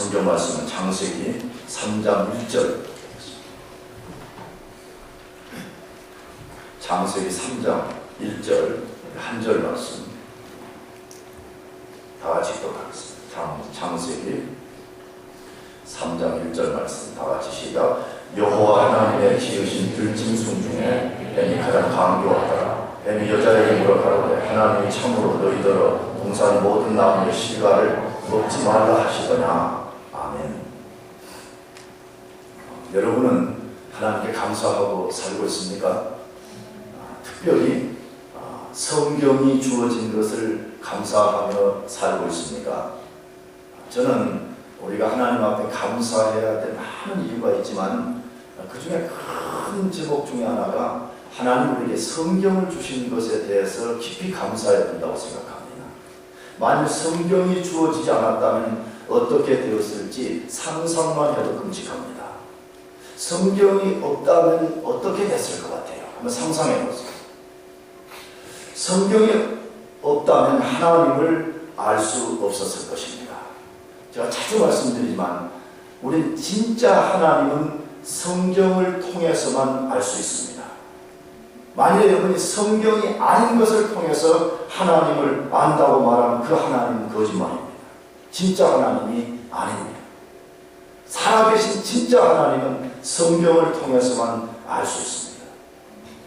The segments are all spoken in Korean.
성경 말씀은 창세기 3장 1절. 창세기 3장 1절 한 절 말씀 다 같이 읽도록하겠습니다. 창세기 3장 1절 말씀 다 같이 시작. 여호와 하나님의 지으신 들짐승 중에 뱀이 가장 강교하더라. 뱀이 여자에게 물어 가로되 하나님이 참으로 너희더러 동산 모든 나무의 실과를 먹지 말라 하시더냐. 아멘. 여러분은 하나님께 감사하고 살고 있습니까? 특별히 성경이 주어진 것을 감사하며 살고 있습니까? 저는 우리가 하나님 앞에 감사해야 될 많은 이유가 있지만 그 중에 큰 제목 중에 하나가 하나님 우리에게 성경을 주신 것에 대해서 깊이 감사해야 된다고 생각합니다. 만일 성경이 주어지지 않았다면 어떻게 되었을지 상상만 해도 끔찍합니다. 성경이 없다면 어떻게 됐을 것 같아요? 한번 상상해 보세요. 성경이 없다면 하나님을 알 수 없었을 것입니다. 제가 자주 말씀드리지만 우린 진짜 하나님은 성경을 통해서만 알 수 있습니다. 만일 여러분이 성경이 아닌 것을 통해서 하나님을 안다고 말하면 그 하나님은 거짓말입니다. 진짜 하나님이 아닙니다. 살아계신 진짜 하나님은 성경을 통해서만 알 수 있습니다.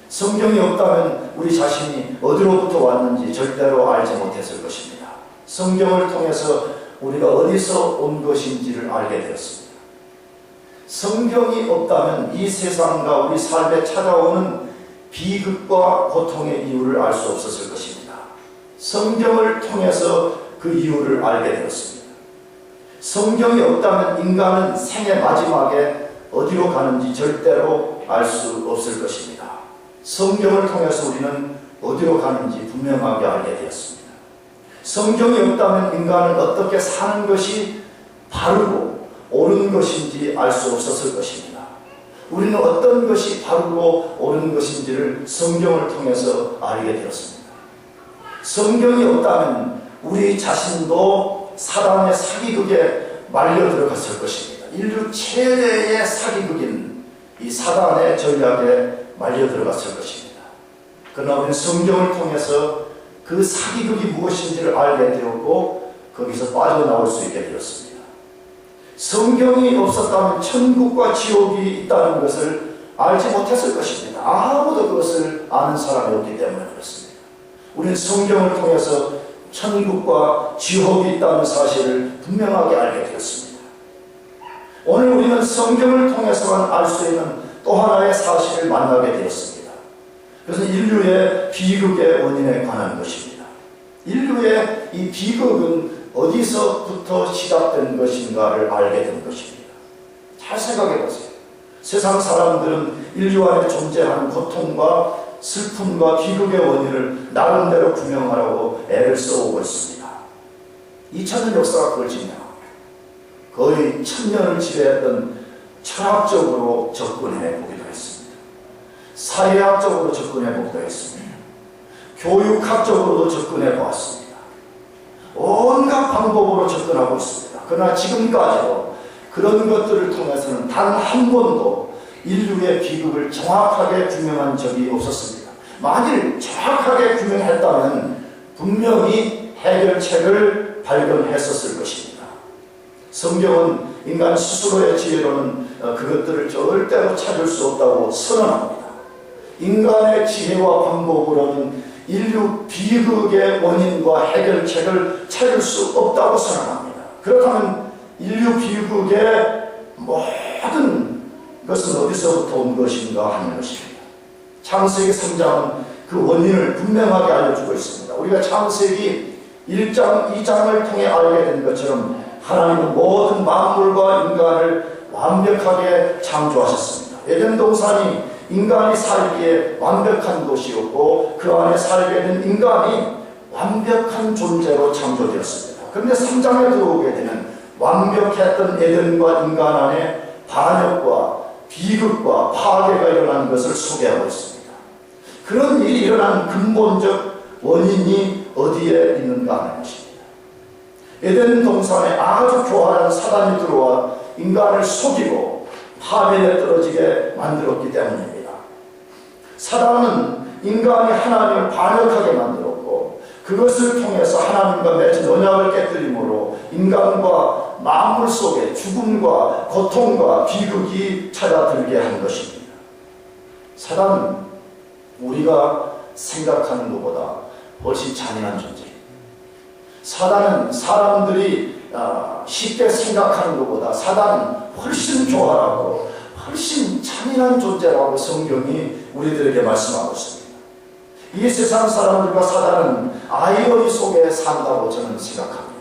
성경이 없다면 우리 자신이 어디로부터 왔는지 절대로 알지 못했을 것입니다. 성경을 통해서 우리가 어디서 온 것인지를 알게 되었습니다. 성경이 없다면 이 세상과 우리 삶에 찾아오는 비극과 고통의 이유를 알 수 없었을 것입니다. 성경을 통해서 그 이유를 알게 되었습니다. 성경이 없다면 인간은 생의 마지막에 어디로 가는지 절대로 알 수 없을 것입니다. 성경을 통해서 우리는 어디로 가는지 분명하게 알게 되었습니다. 성경이 없다면 인간은 어떻게 사는 것이 바르고 옳은 것인지 알 수 없었을 것입니다. 우리는 어떤 것이 바르고 옳은 것인지를 성경을 통해서 알게 되었습니다. 성경이 없다면 우리 자신도 사단의 사기극에 말려 들어갔을 것입니다. 인류 최대의 사기극인 이 사단의 전략에 말려 들어갔을 것입니다. 그러나 우리는 성경을 통해서 그 사기극이 무엇인지를 알게 되었고 거기서 빠져나올 수 있게 되었습니다. 성경이 없었다면 천국과 지옥이 있다는 것을 알지 못했을 것입니다. 아무도 그것을 아는 사람이 없기 때문에 그렇습니다. 우리는 성경을 통해서 천국과 지옥이 있다는 사실을 분명하게 알게 되었습니다. 오늘 우리는 성경을 통해서만 알 수 있는 또 하나의 사실을 만나게 되었습니다. 그래서 인류의 비극의 원인에 관한 것입니다. 인류의 이 비극은 어디서부터 시작된 것인가를 알게 된 것입니다. 잘 생각해 보세요. 세상 사람들은 인류 안에 존재하는 고통과 슬픔과 비극의 원인을 나름대로 규명하라고 애를 써오고 있습니다. 2000년 역사가 그걸 증명합니다. 거의 1000년을 지배했던 철학적으로 접근해 보기도 했습니다. 사회학적으로 접근해 보기도 했습니다. 교육학적으로도 접근해 보았습니다. 온갖 방법으로 접근하고 있습니다. 그러나 지금까지도 그런 것들을 통해서는 단 한 번도 인류의 비극을 정확하게 규명한 적이 없었습니다. 만일 정확하게 규명했다면 분명히 해결책을 발견했었을 것입니다. 성경은 인간 스스로의 지혜로는 그것들을 절대로 찾을 수 없다고 선언합니다. 인간의 지혜와 방법으로는 인류 비극의 원인과 해결책을 찾을 수 없다고 선언합니다. 그렇다면 인류 비극의 모든 것은 어디서부터 온 것인가 하는 것입니다. 창세기 3장은 그 원인을 분명하게 알려주고 있습니다. 우리가 창세기 1장, 2장을 통해 알게 된 것처럼 하나님은 모든 만물과 인간을 완벽하게 창조하셨습니다. 에덴 동산이 인간이 살기에 완벽한 곳이었고 그 안에 살게 된 인간이 완벽한 존재로 창조되었습니다. 그런데 3장에 들어오게 되면 완벽했던 에덴과 인간 안에 반역과 비극과 파괴가 일어난 것을 소개하고 있습니다. 그런 일이 일어난 근본적 원인이 어디에 있는가 하는 것입니다. 에덴 동산에 아주 교활한 사단이 들어와 인간을 속이고 파멸에 떨어지게 만들었기 때문입니다. 사단은 인간이 하나님을 반역하게 만들었고 그것을 통해서 하나님과 맺은 언약을 깨뜨림으로 인간과 만물 속에 죽음과 고통과 비극이 찾아들게 한 것입니다. 사단은 우리가 생각하는 것보다 훨씬 잔인한 존재입니다. 사단은 사람들이 쉽게 생각하는 것보다 사단은 훨씬 교활하고 훨씬 잔인한 존재라고 성경이 우리들에게 말씀하고 있습니다. 이 세상 사람들과 사단은 아이러니 속에 산다고 저는 생각합니다.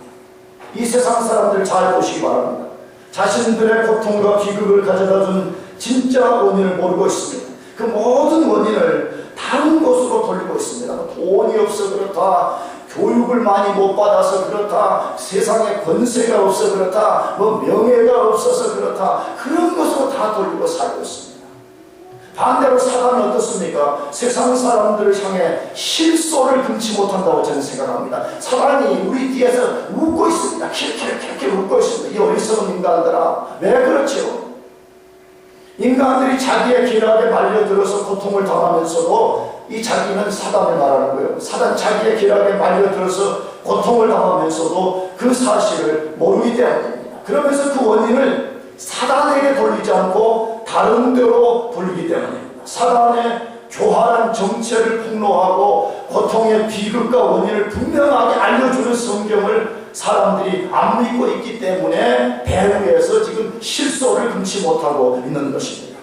이 세상 사람들 잘 보시기 바랍니다. 자신들의 고통과 비극을 가져다준 진짜 원인을 모르고 있습니다. 그 모든 원인을 다른 곳으로 돌리고 있습니다. 돈이 없어 그렇다, 교육을 많이 못 받아서 그렇다, 세상에 권세가 없어 그렇다, 명예가 없어서 그렇다, 그런 것으로 다 돌리고 살고 있습니다. 반대로 사단은 어떻습니까? 세상 사람들을 향해 실소를 금치 못한다고 저는 생각합니다. 사단이 우리 뒤에서 웃고 있습니다. 킬킬킬킬 웃고 있습니다. 이 어리석은 인간들아, 왜 그렇지요? 인간들이 자기의 계략에 말려들어서 고통을 당하면서도 이 자기는 사단을 말하는 거예요. 사단 자기의 계략에 말려들어서 고통을 당하면서도 그 사실을 모르기 때문입니다. 그러면서 그 원인을 사단에게 돌리지 않고 다른 데로 돌리기 때문입니다. 사단의 교활한 정체를 폭로하고 고통의 비극과 원인을 분명하게 알려주는 성경을 사람들이 안 믿고 있기 때문에 배후에서 지금 실소를 금치 못하고 있는 것입니다.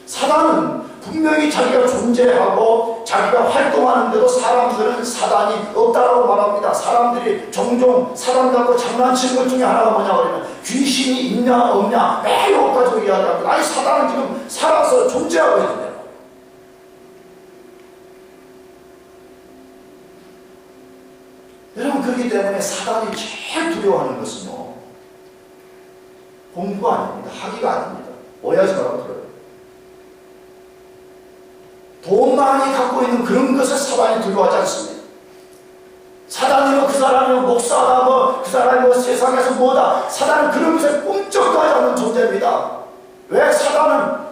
사단은 분명히 자기가 존재하고 자기가 활동하는데도 사람들은 사단이 없다라고 말합니다. 사람들이 종종 사단 갖고 장난치는 것 중에 하나가 뭐냐 그러면 귀신이 있냐 없냐 매일 가지고 이야기합니다. 아니 사단은 지금 살아서 존재하고 있는데, 여러분, 그렇기 때문에 사단이 제일 두려워하는 것은요, 공부가 아닙니다. 학위가 아닙니다. 오해하지 말고 들어요. 돈 많이 갖고 있는 그런 것을 사단이 두려워하지 않습니다. 사단이 그 사람이 목사다, 그 사람이 세상에서 뭐다, 사단은 그런 것에 꿈쩍도 하지 않는 존재입니다. 왜? 사단은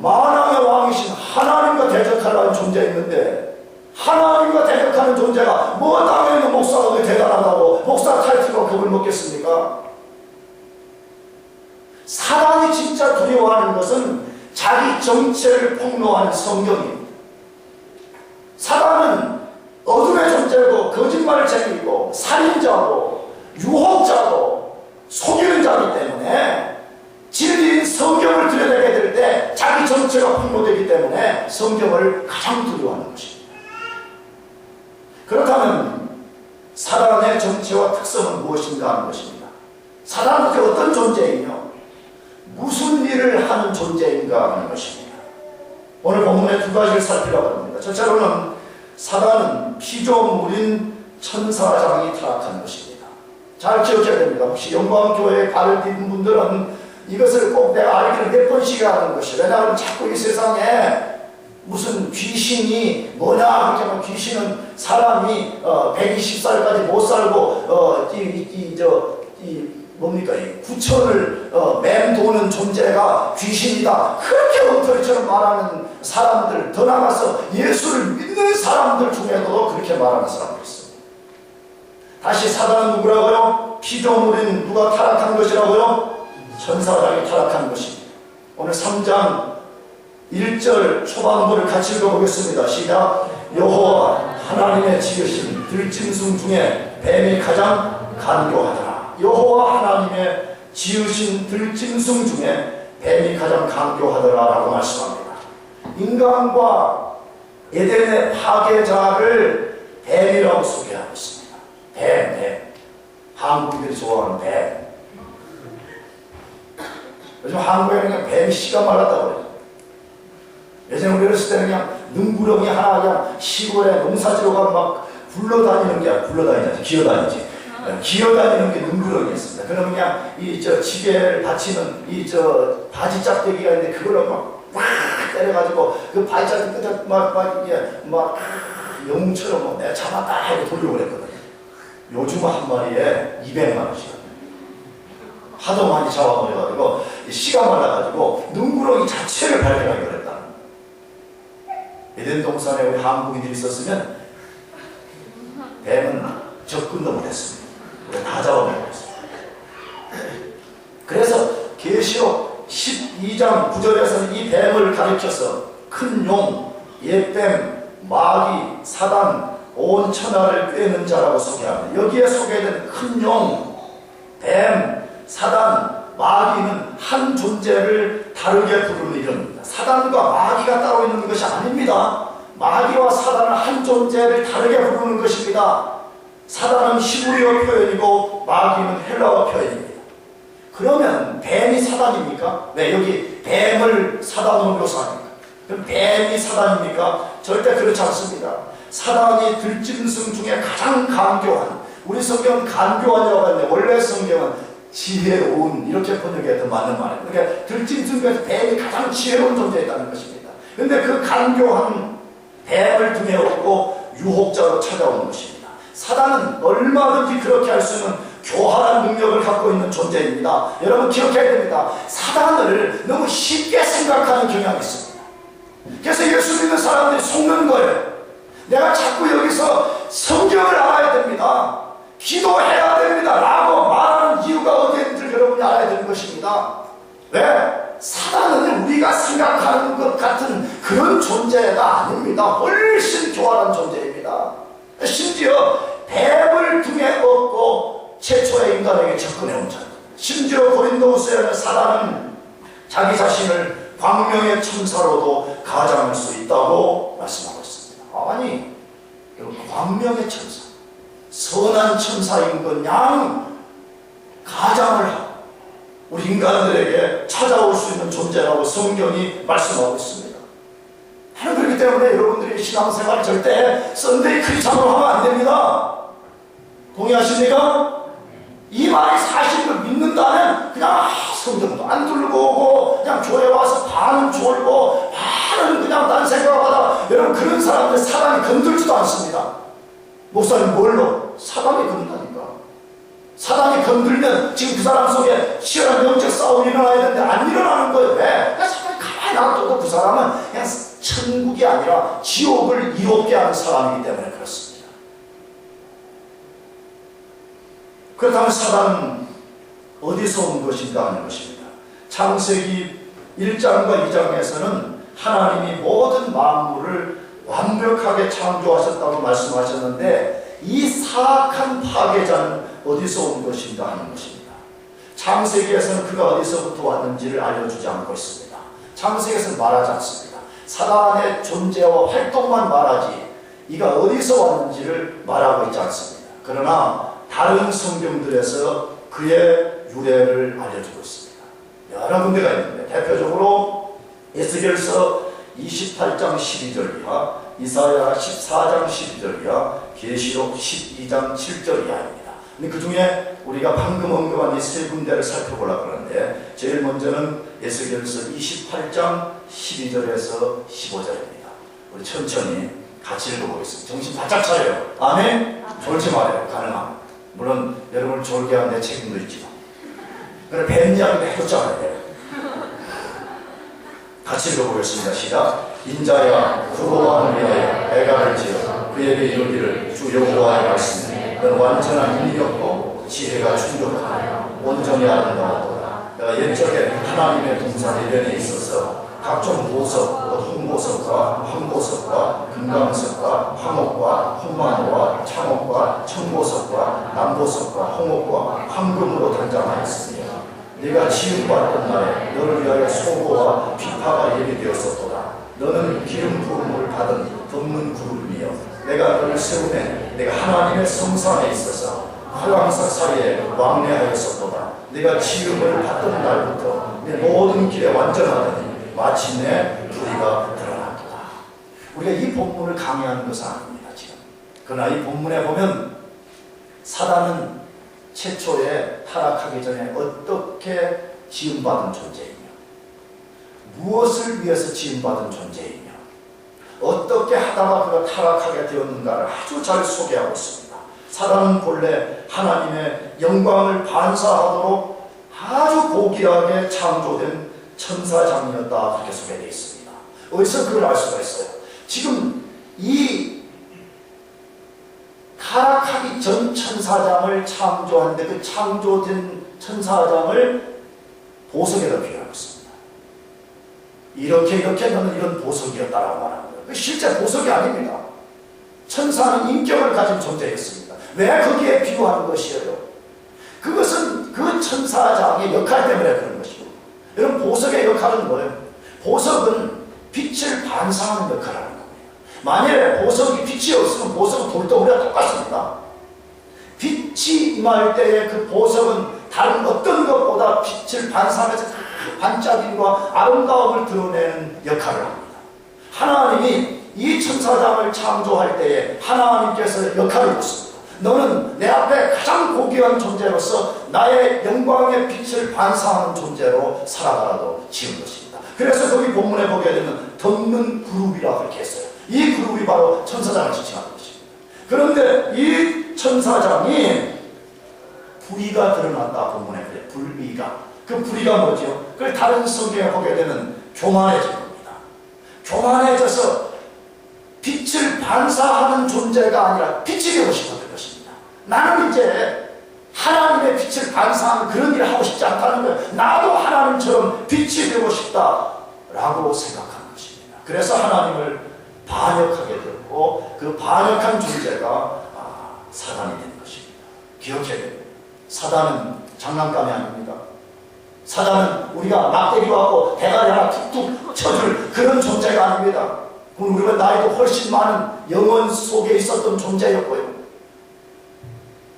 만왕의 왕이신 하나님과 대적하려는 존재였는데, 하나님과 대적하는 존재가 당연히 목사가 왜 대단하다고 목사 타이틀로 겁을 먹겠습니까? 사단이 진짜 두려워하는 것은 자기 정체를 폭로하는 성경입니다. 사단은 어둠의 존재고 거짓말을 챙기고 살인자고 유혹자고 속이는 자이기 때문에 진리인 성경을 들여다보게 될 때 자기 정체가 폭로되기 때문에 성경을 가장 두려워하는 것입니다. 그렇다면 사단의 정체와 특성은 무엇인가 하는 것입니다. 사단은 어떤 존재이며 무슨 일을 하는 존재인가 하는 것입니다. 오늘 본문의 두 가지를 살피려고 합니다. 첫째로는 사단은 피조물인 천사장이 타락한 것입니다. 잘 기억해야 됩니다. 혹시 영광교회에 발을 딛는 분들은 이것을 꼭 내가 알기를 몇 번씩 하는 것이에요. 왜냐하면 자꾸 이 세상에 무슨 귀신이 뭐냐 그렇게 하면 귀신은 사람이 120살까지 못 살고 뭡니까 이 구천을 맴도는 존재가 귀신이다, 그렇게 엉터리처럼 말하는 사람들, 더 나아가서 예수를 믿는 사람들 중에도 그렇게 말하는 사람들이 있습니다. 다시 사단은 누구라고요? 피조물인 누가 타락한 것이라고요? 천사장이 타락한 것입니다. 오늘 3장 1절 초반부를 같이 읽어보겠습니다. 시작. 여호와 하나님의 지으신 들짐승 중에 뱀이 가장 간교하더라. 여호와 하나님의 지으신 들짐승 중에 뱀이 가장 간교하더라 라고 말씀합니다. 인간과 에덴의 파괴자를 뱀이라고 소개하고 있습니다. 뱀. 한국인들이 좋아하는 뱀. 요즘 한국에는 그냥 뱀이 씨가 말랐다고 그래요. 예전에 우리 어렸을 때는 그냥 능구렁이 하나 그냥 시골에 농사지로 가면 막 굴러다니는 게 아니라 굴러다니지, 기어다니지. 기어다니는 게 능구렁이었습니다. 그러면 그냥 지게를 받치는 바지 짝대기가 있는데 그걸로 막 때려가지고 그 바지 짝대기 끝에 막 영웅처럼 내가 잡았다 하고 돌려고 그랬거든요. 요즘 한 마리에 200만 원씩이거든요. 하도 많이 잡아버려가지고 씨가 말라가지고 눈구렁이 자체를 발견하기 어렵다. 에덴 동산에 우리 한국인들이 있었으면 뱀은 접근도 못했습니다. 다 잡아먹었습니다. 그래서 계시록 12장 9절에서는 이 뱀을 가리켜서 큰 용, 옛뱀, 마귀, 사단, 온 천하를 꿰는 자라고 소개합니다. 여기에 소개된 큰 용, 뱀, 사단, 마귀는 한 존재를 다르게 부르는 이름입니다. 사단과 마귀가 따로 있는 것이 아닙니다. 마귀와 사단은 한 존재를 다르게 부르는 것입니다. 사단은 히브리어 표현이고 마귀는 헬라어 표현입니다. 그러면 뱀이 사단입니까? 네, 여기 뱀을 사단으로 묘사합니다. 그럼 뱀이 사단입니까? 절대 그렇지 않습니다. 사단이 들짐승 중에 가장 간교한, 우리 성경은 간교한이라고 하는데 원래 성경은 지혜로운 이렇게 번역해도 맞는 말이에요. 그러니까 들짐승 중에서 뱀이 가장 지혜로운 존재였다는 것입니다. 그런데 그 간교한 뱀을 등에 업고 유혹자로 찾아오는 것입니다. 사단은 얼마든지 그렇게 할 수 있는 교활한 능력을 갖고 있는 존재입니다. 여러분 기억해야 됩니다. 사단을 너무 쉽게 생각하는 경향이 있습니다. 그래서 예수 믿는 사람들이 속는 거예요. 내가 자꾸 여기서 성경을 알아야 됩니다. 기도해야 됩니다. 라고 말하는 이유가 어디에 있는지 여러분이 알아야 되는 것입니다. 왜? 사단은 우리가 생각하는 것 같은 그런 존재가 아닙니다. 훨씬 교활한 존재입니다. 심지어 뱀을 등에 업고 최초의 인간에게 접근해 온 자입니다. 심지어 고린도후서에는 사단은 자기 자신을 광명의 천사로도 가장할 수 있다고 말씀하고 있습니다. 아니, 여러분, 광명의 천사, 선한 천사인 것 양 가장을 하고 우리 인간들에게 찾아올 수 있는 존재라고 성경이 말씀하고 있습니다. 하는 그렇기 때문에 여러분들이 신앙생활 절대 썬데이 크리스찬으로 하면 안 됩니다. 동의하십니까? 이 말이 사실을 믿는다면 그냥 성경도 안 들고 오고 그냥 교회 와서 반은 졸고 반은 그냥 딴 생각하다, 여러분 그런 사람들 사단이 건들지도 않습니다. 목사님 뭘로? 사단이 건든다니까. 사단이 건들면 지금 그 사람 속에 치열한 영적 싸움이 일어나야 되는데 안 일어나는 거예요. 왜? 그러니까 사단이 가만히 놔둬도 그 사람은 그냥 천국이 아니라 지옥을 이롭게 하는 사람이기 때문에 그렇습니다. 그렇다면 사단은 어디서 온 것인가 하는 것입니다. 창세기 1장과 2장에서는 하나님이 모든 만물을 완벽하게 창조하셨다고 말씀하셨는데 이 사악한 파괴자는 어디서 온 것인가 하는 것입니다. 창세기에서는 그가 어디서부터 왔는지를 알려주지 않고 있습니다. 창세기에서는 말하지 않습니다. 사단의 존재와 활동만 말하지 이가 어디서 왔는지를 말하고 있지 않습니다. 그러나 다른 성경들에서 그의 유래를 알려주고 있습니다. 여러 군데가 있는데 대표적으로 에스겔서 28장 12절 이하, 이사야 14장 12절 이하, 계시록 12장 7절 이하입니다. 근데 그 중에 우리가 방금 언급한 이 세 군데를 살펴보려고 하는데 제일 먼저는 에스겔서 28장 12절에서 15절입니다. 우리 천천히 같이 읽어보겠습니다. 정신 바짝 차려요. 아멘? 졸지 말아요. 가능하면. 물론 여러분을 졸게 한 내 책임도 있지만 그래 뱀 이야기도 해줬잖아요. 같이 읽어보겠습니다. 시작. 인자야 구로왕을 위하여 애가를 지어 그에게 이르기를 주 여호와의 말씀에 너는 완전한 인격고 지혜가 충족하여 온전히 아름다웠도다. 내가 옛적에 하나님의 동산 이변에 있어서 각종 보석, 홍보석과 황보석과 금강석과 황옥과 홍마노와 창옥과 청보석과 남보석과 홍옥과 황금으로 단장하였으며 네가 지음받던 날에 너를 위하여 소고와 비파가 예비되었었도다. 너는 기름 부음을 받은 덮는 구름이여 내가 너를 세우매 내가 하나님의 성산에 있어서 화강석 사이에 왕래하였었도다. 네가 지음을 받던 날부터 내 모든 길에 완전하더니 마침내 우리가 드러났도다. 우리가 이 본문을 강의하는 것은 아닙니다 지금. 그러나 이 본문에 보면 사단은 최초에 타락하기 전에 어떻게 지음받은 존재이며 무엇을 위해서 지음받은 존재이며 어떻게 하다가 그가 타락하게 되었는가를 아주 잘 소개하고 있습니다. 사단은 본래 하나님의 영광을 반사하도록 아주 고귀하게 창조된 천사장이었다, 그렇게 소개되어 있습니다. 어디서 그걸 알 수가 있어요? 지금 이 타락하기 전 천사장을 창조하는데 그 창조된 천사장을 보석에다 비유하고 있습니다. 이렇게 너는 이런 보석이었다라고 말하는 거예요. 실제 보석이 아닙니다. 천사는 인격을 가진 존재였습니다. 왜 거기에 비유하는 것이에요? 그것은 그 천사장의 역할 때문에 그런 것이고, 여러분, 보석의 역할은 뭐예요? 보석은 빛을 반사하는 역할을 하는 겁니다. 만약에 보석이 빛이 없으면 보석은 돌덩어리와 똑같습니다. 빛이 임할 때에 그 보석은 다른 어떤 것보다 빛을 반사하면서 반짝임과 아름다움을 드러내는 역할을 합니다. 하나님이 이 천사장을 창조할 때에 하나님께서 역할을 줬습니다. 너는 내 앞에 가장 고귀한 존재로서 나의 영광의 빛을 반사하는 존재로 살아가라고 지은 것입니다. 그래서 거기 본문에 보게 되면 덮는 그룹이라고 그렇게 했어요. 이 그룹이 바로 천사장을 지칭하는 것입니다. 그런데 이 천사장이 불의가 드러났다, 본문에 그래. 불의가. 그 불의가 뭐죠? 그걸 다른 성경에 보게 되면 교만해진 겁니다. 교만해져서 빛을 반사하는 존재가 아니라 빛이 되고 싶었던 것입니다. 나는 이제 하나님의 빛을 반사하는 그런 일을 하고 싶지 않다는 거예요. 나도 하나님처럼 빛이 되고 싶다라고 생각하는 것입니다. 그래서 하나님을 반역하게 되었고, 그 반역한 존재가 사단이 된 것입니다. 기억해야 됩니다. 사단은 장난감이 아닙니다. 사단은 우리가 막 때리고 대가리 하나 툭툭 쳐줄 그런 존재가 아닙니다. 우리가 나이도 훨씬 많은 영혼 속에 있었던 존재였고요.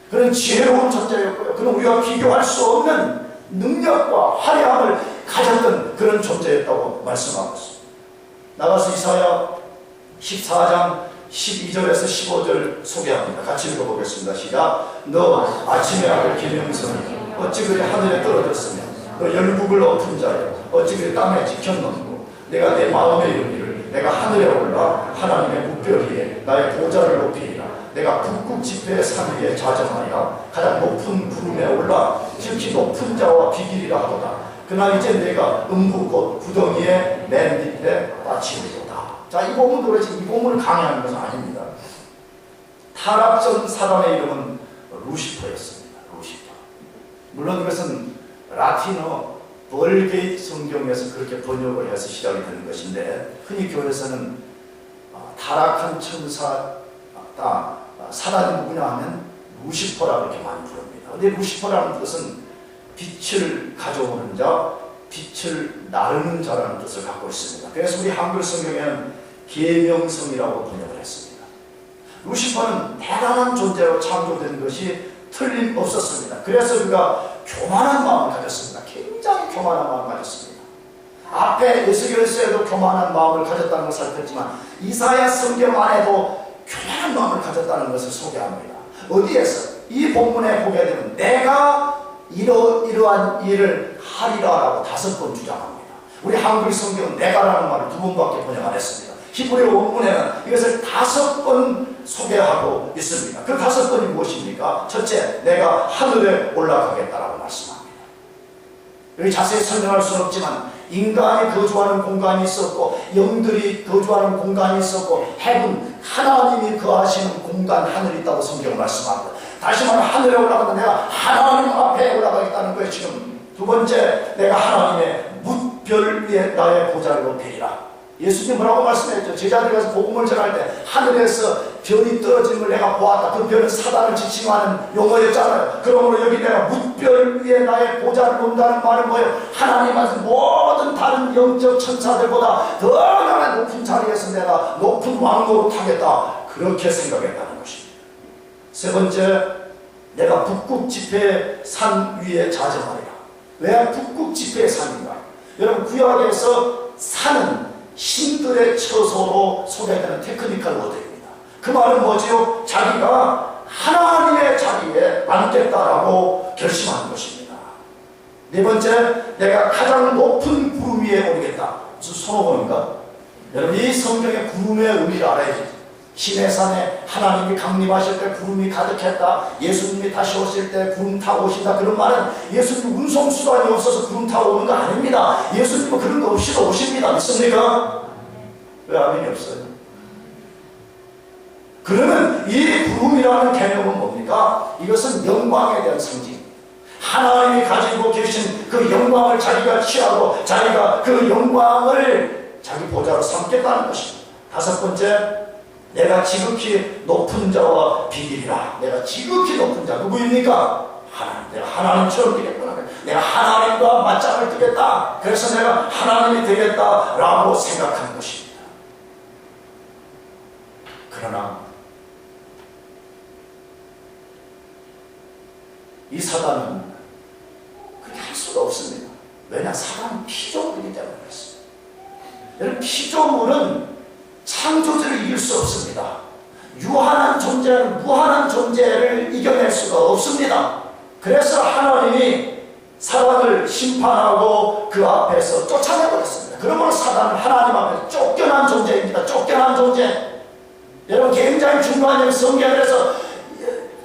그런 지혜로운 존재였고요. 그는 우리가 비교할 수 없는 능력과 화려함을 가졌던 그런 존재였다고 말씀하고 있습니다. 나가서 이사야 14장 12절에서 15절 소개합니다. 같이 읽어보겠습니다. 시작. 너 아침의 아들 기명성이 어찌 그리 하늘에 떨어졌으며 너 열국을 엎은 자여 어찌 그리 땅에 지켰는고 내가 내 마음에 이르기를 내가 하늘에 올라 하나님의 묵별 위에 나의 보좌를 높이리라. 내가 북극 지폐의 산 위에 자정하리라. 가장 높은 구름에 올라 지극히 높은 자와 비기리라 하도다. 그날 이제 내가 음부 곧 구덩이에 맨 밑에 빠치리로다. 자, 이 본문 도대체 이 본문을 강의하는 것은 아닙니다. 타락 전 사단의 이름은 루시퍼였습니다. 루시퍼. 물론 이것은 라틴어 벌게이트 성경에서 그렇게 번역을 해서 시작이 되는 것인데, 흔히 교회에서는 타락한 천사, 사단이 누구냐 하면 루시퍼라고 이렇게 많이 부릅니다. 근데 루시퍼라는 뜻은 빛을 가져오는 자, 빛을 나르는 자라는 뜻을 갖고 있습니다. 그래서 우리 한글 성경에는 계명성이라고 번역을 했습니다. 루시퍼는 대단한 존재로 창조된 것이 틀림없었습니다. 그래서 그가 교만한 마음을 가졌습니다. 굉장히 교만한 마음을 가졌습니다. 앞에 에스겔서에도 교만한 마음을 가졌다는 것을 살폈지만 이사야 성경 안에도 교만한 마음을 가졌다는 것을 소개합니다. 어디에서? 이 본문에 보게 되면 내가 이러한 일을 하리라라고 5번 주장합니다. 우리 한글 성경은 내가라는 말을 2번밖에 번역 안 했습니다. 히브리 원문에는 이것을 5번 소개하고 있습니다. 그 5번이 무엇입니까? 첫째, 내가 하늘에 올라가겠다라고 말씀합니다. 여기 자세히 설명할 수는 없지만 인간이 거주하는 공간이 있었고 영들이 거주하는 공간이 있었고 헤븐, 하나님이 거하시는 공간, 하늘이 있다고 성경은 말씀합니다. 다시 말하면 하늘에 올라가면 내가 하나님 앞에 올라가겠다는 거예요. 지금 두 번째, 내가 하나님의 뭇별 위에 나의 보좌를 높이리라. 예수님 뭐라고 말씀했죠? 제자들이 가서 복음을 전할 때 하늘에서 별이 떨어지는 걸 내가 보았다. 그 별은 사단을 지칭하는 용어였잖아요. 그러므로 여기 내가 뭇별 위에 나의 보좌를 놓는다는 말은 뭐예요? 하나님한테 모든 다른 영적 천사들보다 더 나은 높은 자리에서 내가 높은 왕노로 타겠다. 그렇게 생각했다는 것입니다. 세 번째, 내가 북극 지폐의 산 위에 자정하리라. 왜 북극 지폐의 산인가? 여러분, 구약에서 산은 신들의 처소로 소개되는 테크니컬 워드입니다. 그 말은 뭐지요? 자기가 하나님의 자리에 앉겠다라고 결심하는 것입니다. 네 번째, 내가 가장 높은 구름 위에 오르겠다. 무슨 손오공인가? 여러분, 이 성경의 구름의 의미를 알아야지. 시내산에 하나님이 강림하실 때 구름이 가득했다. 예수님이 다시 오실 때 구름 타고 오신다. 그런 말은 예수님 운송수단이 없어서 구름 타고 오는 거 아닙니다. 예수님은 그런 거 없이도 오십니다. 믿습니까? 왜 아멘이 없어요? 그러면 이 구름이라는 개념은 뭡니까? 이것은 영광에 대한 상징. 하나님이 가지고 계신 그 영광을 자기가 취하고 자기가 그 영광을 자기 보좌로 삼겠다는 것입니다. 다섯 번째, 내가 지극히 높은 자와 비기리라. 내가 지극히 높은 자 누구입니까? 하나님. 내가 하나님처럼 되겠구나. 내가 하나님과 맞짱을 뜨겠다. 그래서 내가 하나님이 되겠다라고 생각하는 것입니다. 그러나 이 사단은 그렇게 할 수가 없습니다. 왜냐? 사단은 피조물이기 때문에 그렇습니다. 여러분, 피조물은 창조주를 이길 수 없습니다. 유한한 존재는 무한한 존재를 이겨낼 수가 없습니다. 그래서 하나님이 사단을 심판하고 그 앞에서 쫓아내버렸습니다. 그러므로 사단은 하나님 앞에서 쫓겨난 존재입니다. 쫓겨난 존재. 여러분, 굉장히 중요한 성경에서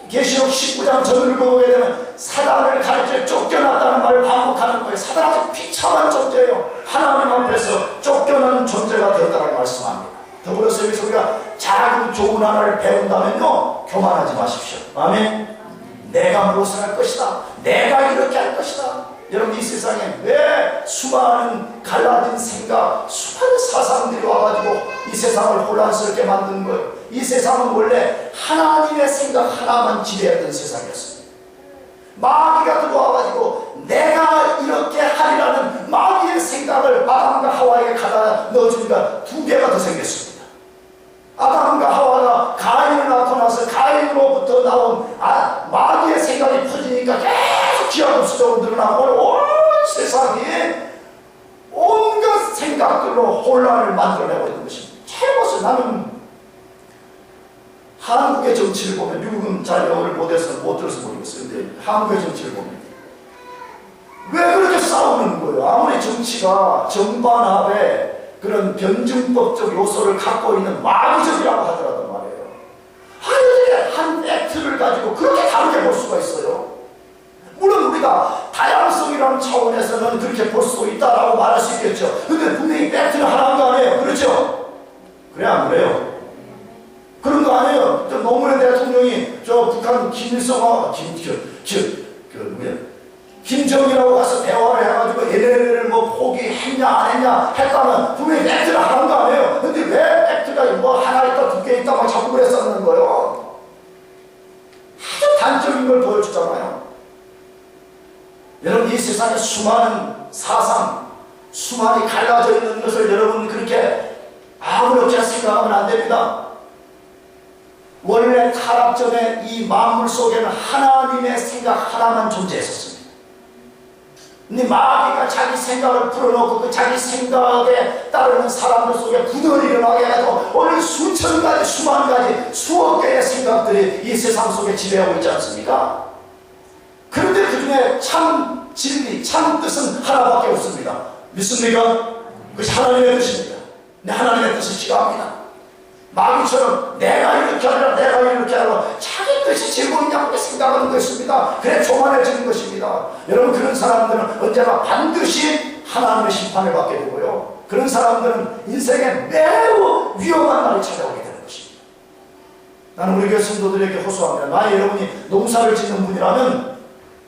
계시록 19장 전을 보게 되면 사단을 가르쳐 쫓겨났다는 말을 반복하는 거예요. 사단은 비참한 존재예요. 하나님 앞에서 쫓겨난 존재가 되었다고 말씀합니다. 더불어서 여기서 우리가 작은 좋은 하나를 배운다면요, 교만하지 마십시오. 아멘. 내가 무엇을 할 것이다. 내가 이렇게 할 것이다. 여러분, 이 세상에 왜 수많은 갈라진 생각, 수많은 사상들이 와가지고 이 세상을 혼란스럽게 만든 거예요. 이 세상은 원래 하나님의 생각 하나만 지배했던 세상이었습니다. 마귀가 들어와가지고 내가 이렇게 하리라는 마귀의 생각을 아담과 하와에게 갖다 넣어주니까 두 배가 더 생겼습니다. 아담과 하와가 가인을 낳고 나서 가인으로부터 나온 마귀의 생각이 퍼지니까 계속 기하급수적으로 늘어나고 온 세상이 온갖 생각들로 혼란을 만들어내고 있는 것입니다. 최고서 나는 한국의 정치를 보면, 미국은 잘 영어를 못 들어서 모르겠어요. 근데 한국의 정치를 보면 왜 그렇게 싸우는 거예요? 아무리 정치가 정반합의 그런 변증법적 요소를 갖고 있는 마귀적이라고 하더라도 말이에요. 하늘에 한 액트를 가지고 그렇게 다르게 볼 수가 있어요. 물론 우리가 다양성이라는 차원에서는 그렇게 볼 수 있다라고 말할 수 있겠죠. 근데 분명히 액트는 하나인 거 아니에요. 그렇죠? 그래, 안 그래요? 그런 거 아니에요. 노무현 대통령이 북한 김일성하고 김정일하고 가서 대화를 해가지고 LLL을 포기했냐 안 했냐 했다면 분명히 액트를 하는 거 아니에요. 근데 왜 액트가 하나 있다 두 개 있다 막 자꾸 그랬었는 거예요. 아주 단적인 걸 보여주잖아요. 여러분, 이 세상에 수많은 사상, 수많이 갈라져 있는 것을 여러분 그렇게 아무렇게나 생각하면 안 됩니다. 원래 타락 전에 이 만물 속에는 하나님의 생각 하나만 존재했었습니다. 근데 마귀가 자기 생각을 풀어놓고 그 자기 생각에 따르는 사람들 속에 분열이 일어나게 해가지고 오늘 수천 가지, 수만 가지, 수억 개의 생각들이 이 세상 속에 지배하고 있지 않습니까? 그런데 그 중에 참 진리, 참 뜻은 하나밖에 없습니다. 믿습니까? 그것이 하나님의 뜻입니다. 근데 하나님의 뜻을 싫어합니다. 마귀처럼 내가 이렇게 하라, 내가 이렇게 하라, 자기 뜻이 제공이냐고 생각하는 것입니다. 그래 교만해지는 것입니다. 여러분, 그런 사람들은 언제나 반드시 하나님의 심판을 받게 되고요, 그런 사람들은 인생에 매우 위험한 날이 찾아오게 되는 것입니다. 나는 우리 교회 성도들에게 호소합니다. 만약 여러분이 농사를 짓는 분이라면,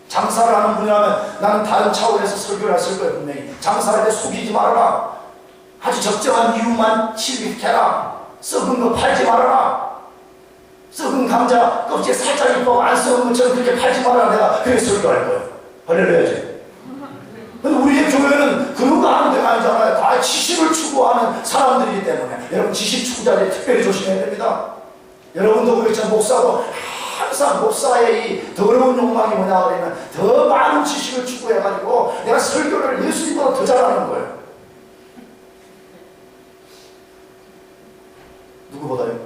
장사를 하는 분이라면 나는 다른 차원에서 설교를 했을 거예요. 분명히 장사할 때 속이지 말아라. 아주 적정한 이유만 취급해라. 썩은 거 팔지 말아라. 썩은 감자 껍질 살짝 입고 안 썩은 것처럼 그렇게 팔지 말아라. 내가 그렇게 설교할 거예요. 할렐루야지. 근데 우리 교회는 그런 거 하는 데가 아니잖아요. 다 지식을 추구하는 사람들이기 때문에 여러분, 지식 추구자들이 특별히 조심해야 됩니다. 여러분도 그렇지만 목사도 항상 목사의 이 더러운 욕망이 뭐냐 그러면 더 많은 지식을 추구해가지고 내가 설교를 예수님보다 더 잘하는 거예요. 누구보다요?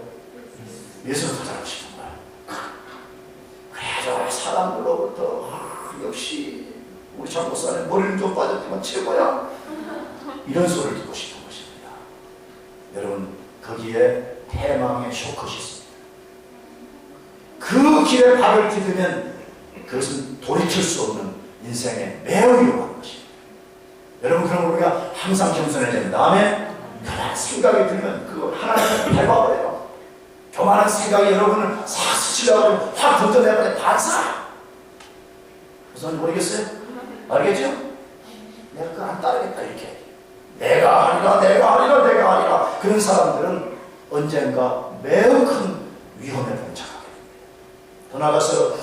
예수는 더 잘하시는 거야. 그래서 사람들로부터 역시 우리 장목사는 머리는 좀 빠졌지만 최고야, 이런 소리를 듣고 싶은 것입니다. 여러분, 거기에 패망의 쇼컷이 있습니다. 그 길에 발을 디디면 그것은 돌이킬 수 없는 인생의 매우 위험한 것입니다. 여러분, 그럼 우리가 항상 겸손해야 됩니다. 다음에 교만한 생각이 들면 그거 하나님을 밟아버려요. 교만한 생각이 여러분을 싹 스치려고 확 던져내버려. 반사. 무슨 모르겠어요? 알겠죠? 내가 그거 안 따르겠다 이렇게. 내가 아니라 그런 사람들은 언젠가 매우 큰 위험에 봉착하게 됩니다. 더 나아가서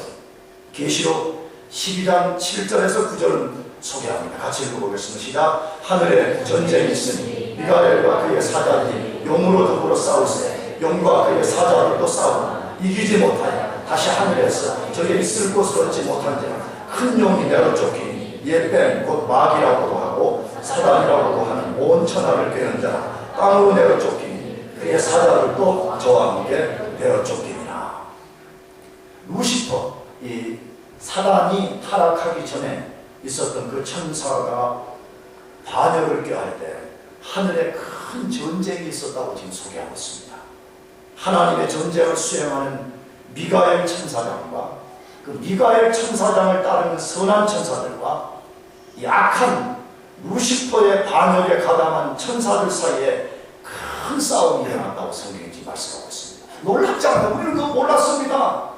계시록 12장 7절에서 9절은 소개합니다. 같이 읽어보겠습니다. 시작. 하늘에 전쟁이 있으니 미가엘과 그의 사자들이 용으로 더불어 싸우세 용과 그의 사자들도 싸우나 이기지 못하여 다시 하늘에서 저게 있을 곳을 얻지 못한지라 큰 용이 내어 쫓기니 예뱀 곧 마귀라고도 하고 사단이라고도 하는 온 천하를 꿰는 자라 땅으로 내어 쫓기니 그의 사자들도 저와 함께 내어 쫓기니라. 루시퍼, 이 사단이 타락하기 전에 있었던 그 천사가 반역을 꾀할 때 하늘에 큰 전쟁이 있었다고 지금 소개하고 있습니다. 하나님의 전쟁을 수행하는 미가엘 천사장과 그 미가엘 천사장을 따르는 선한 천사들과 이 악한 루시퍼의 반역에 가담한 천사들 사이에 큰 싸움이 일어났다고 성경이 지금 말씀하고 있습니다. 놀랍지 않나요? 우리는 그거 몰랐습니다.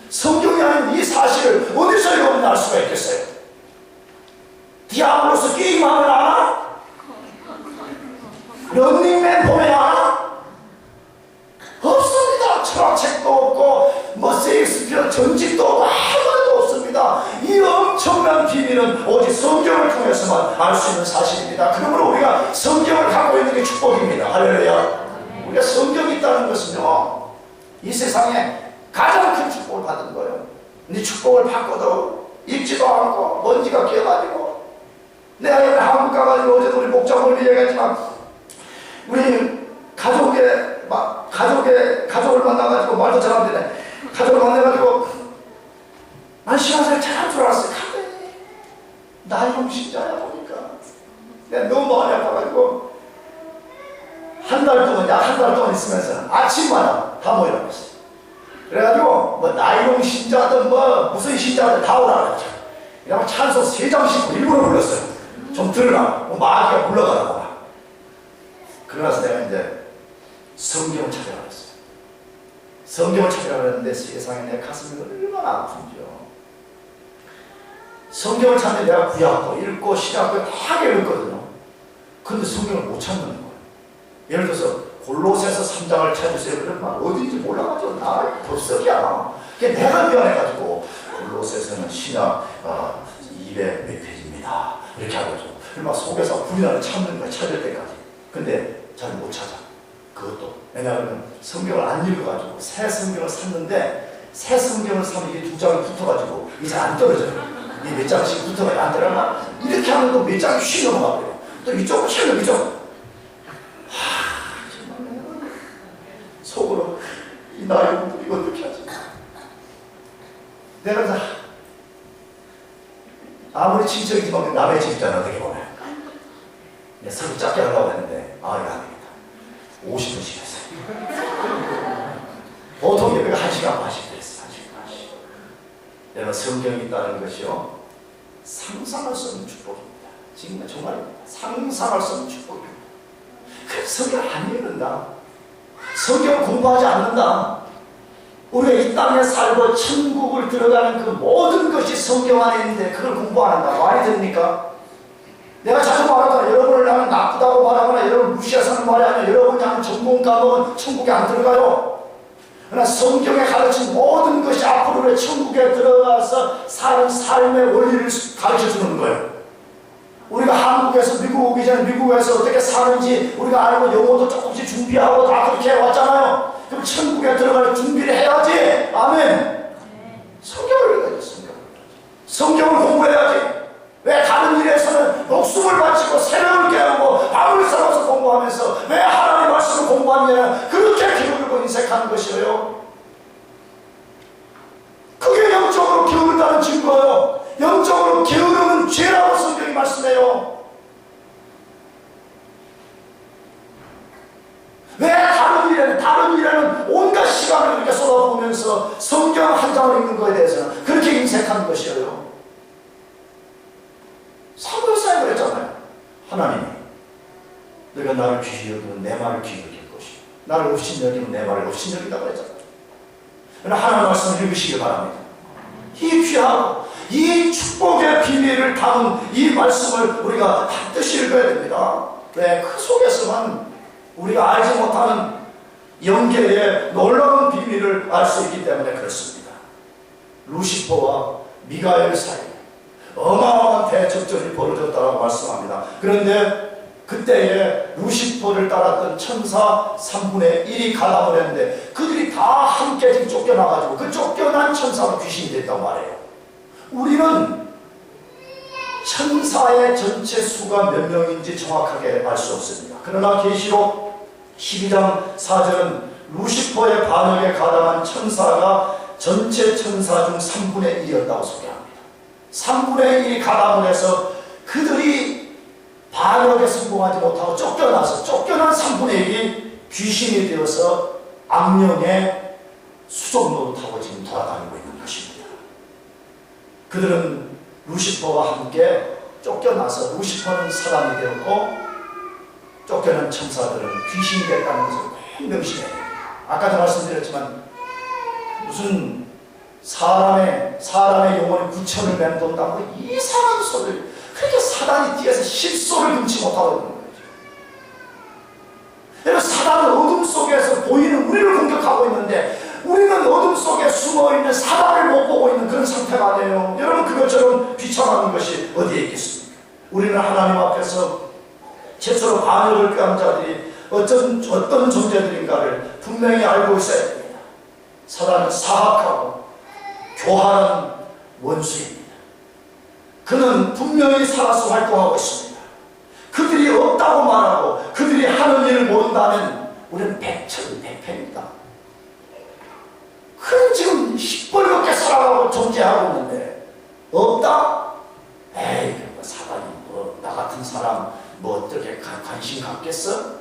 성경이 아닌 이 사실을 어디서 여러분이 알 수가 있겠어요? 디아블로스 게임하면 알아? 런닝맨 보면 알아? 없습니다. 철학책도 없고 뭐 세익스피어 전집도 없고 아무것도 없습니다. 이 엄청난 비밀은 오직 성경을 통해서만 알 수 있는 사실입니다. 그러므로 우리가 성경을 갖고 있는 게 축복입니다. 할렐루야. 우리가 성경이 있다는 것은요, 이 세상에 가장 큰 축복을 받은 거예요. 근데 축복을 받고도 읽지도 않고 먼지가 끼어가지고, 내가 여기 한국 가가지고 어제도 우리 목장을 얘기했지만 우리 가족을 만나가지고 말도 잘 안 되네. 가족을 만나가지고 난 신앙생활 잘할 줄 알았어요. 나이가 신자야 보니까 내가 너무 마음이 아파가지고 한 달 동안 있으면서 아침마다 다 모이라고 했어요. 그래가지고 뭐 나이롱 신자든 뭐 무슨 신자든 다 오라고 했죠. 그래서 찬송 3장씩 일부러 불렀어요. 좀 들으라. 뭐 마귀가 불러가라고. 그러나서 내가 이제 성경을 찾아가고 있어요. 성경을 찾아가고 했는데 세상에 내 가슴이 얼마나 아픈지요. 성경을 찾는데 내가 구약도 읽고 신약도 다 읽었거든요. 근데 성경을 못 찾는 거예요. 예를 들어서 골로새서 3장을 찾으세요. 그런 말 어딘지 몰라가지고 나 덥석이야. 내가 미안해가지고 골로새서는 신약 200 몇 페이지입니다. 이렇게 하고죠. 막 속에서 불이 나는 찾는 거야. 찾을 때까지. 근데 잘 못 찾아. 그것도 왜냐하면 성경을 안 읽어가지고 새 성경을 샀는데 새 성경을 사면 이게 2장이 붙어가지고 이제 안 떨어져요. 이 몇 장씩 붙어가지고 안 들어가. 이렇게 하면 또 몇 장이 휘 넘어가고요. 또 이쪽은 휘 이쪽. 정말 속으로 이 나이 이거 어떻게 하지? 내가 다 아무리 친척이지만 남의 집이잖아. 어떻게 보면 내가 서로 작게 하려고 했는데 이거 안 되겠다. 50분씩 했어요. 보통 예배가 1시간 반씩 됐어요. 1시간 반씩. 여러분, 성경이 있다는 것이요, 상상할 수 없는 축복입니다. 지금 정말 상상할 수 없는 축복입니다. 그래서 성경을 안 읽는다. 성경을 공부하지 않는다. 우리가 이 땅에 살고 천국을 들어가는 그 모든 것이 성경 안에 있는데 그걸 공부 안 한다. 말이 됩니까? 내가 자주 말하잖아. 여러분을 나는 나쁘다고 말하거나 여러분 무시해서는 말이 아니라 여러분이 하는 전공 과목은 천국에 안 들어가요. 그러나 성경에 가르친 모든 것이 앞으로의 천국에 들어가서 사는 삶의 원리를 가르쳐주는 거예요. 우리가 한국에서 미국 오기 전에 미국에서 어떻게 사는지 우리가 알고 영어도 조금씩 준비하고 다 그렇게 해왔잖아요. 그럼 천국에 들어갈 준비를 해야지. 아멘. 성경을 읽어야지. 성경을 공부해야지. 왜 다른 일에서는 목숨을 바치고 새벽을 깨우고 밤을 새워서 공부하면서 왜 하나님의 말씀을 공부하느냐. 그렇게 기울고 인색하는 것이에요. 그게 영적으로 기울다는 증거예요. 영적으로 게으름은 죄라고 성경이 말씀해요. 왜 다른 일에는 나를 귀히 여기면 내 말을 귀히 여길 것이고 나를 없인 여기면 내 말을 없인 여긴다고 그랬잖아요. 하나님의 말씀을 읽으시기 바랍니다. 이 귀하고 이 축복의 비밀을 담은 이 말씀을 우리가 반드시 읽어야 됩니다. 왜? 그 속에서만 우리가 알지 못하는 영계의 놀라운 비밀을 알 수 있기 때문에 그렇습니다. 루시퍼와 미가엘 사이에 어마어마한 대적전이 벌어졌다고 말씀합니다. 그런데 그때에 루시퍼를 따랐던 천사 3분의 1이 가담을 했는데 그들이 다 함께 지금 쫓겨나가지고 그 쫓겨난 천사가 귀신이 됐다고 말해요. 우리는 천사의 전체 수가 몇 명인지 정확하게 알 수 없습니다. 그러나 계시록 12장 4절은 루시퍼의 반역에 가담한 천사가 전체 천사 중 3분의 1이었다고 소개합니다. 3분의 1이 가담을 해서 그들이 반역에 성공하지 못하고 쫓겨나서 쫓겨난 3분의 1이 귀신이 되어서 악령의 수종로를 타고 지금 돌아다니고 있는 것입니다. 그들은 루시퍼와 함께 쫓겨나서 루시퍼는 사람이 되었고 쫓겨난 천사들은 귀신이 됐다는 것을 꼭 명심해야 됩니다. 아까도 말씀드렸지만 무슨 사람의 영혼에 구천을 맴돈다고 이상한 소리를 그렇게 사단이 뒤에서 실소를 금치 못하고 있는 거예요. 여러분 사단은 어둠 속에서 보이는 우리를 공격하고 있는데 우리는 어둠 속에 숨어있는 사단을 못 보고 있는 그런 상태가 아니에요. 여러분 그것처럼 비참한 것이 어디에 있겠습니까? 우리는 하나님 앞에서 최초로 반역을 꾀한 자들이 어떤 존재들인가를 분명히 알고 있어야 됩니다. 사단은 사악하고 교활한 원수입니다. 그는 분명히 살아서 활동하고 있습니다. 그들이 없다고 말하고 그들이 하는 일을 모른다면 우리는 백천백패입니다. 그는 지금 시뻘겋게 살아가고 존재하고 있는데 없다? 에이 뭐 사단이 뭐 나 같은 사람 뭐 어떻게 관심 갖겠어?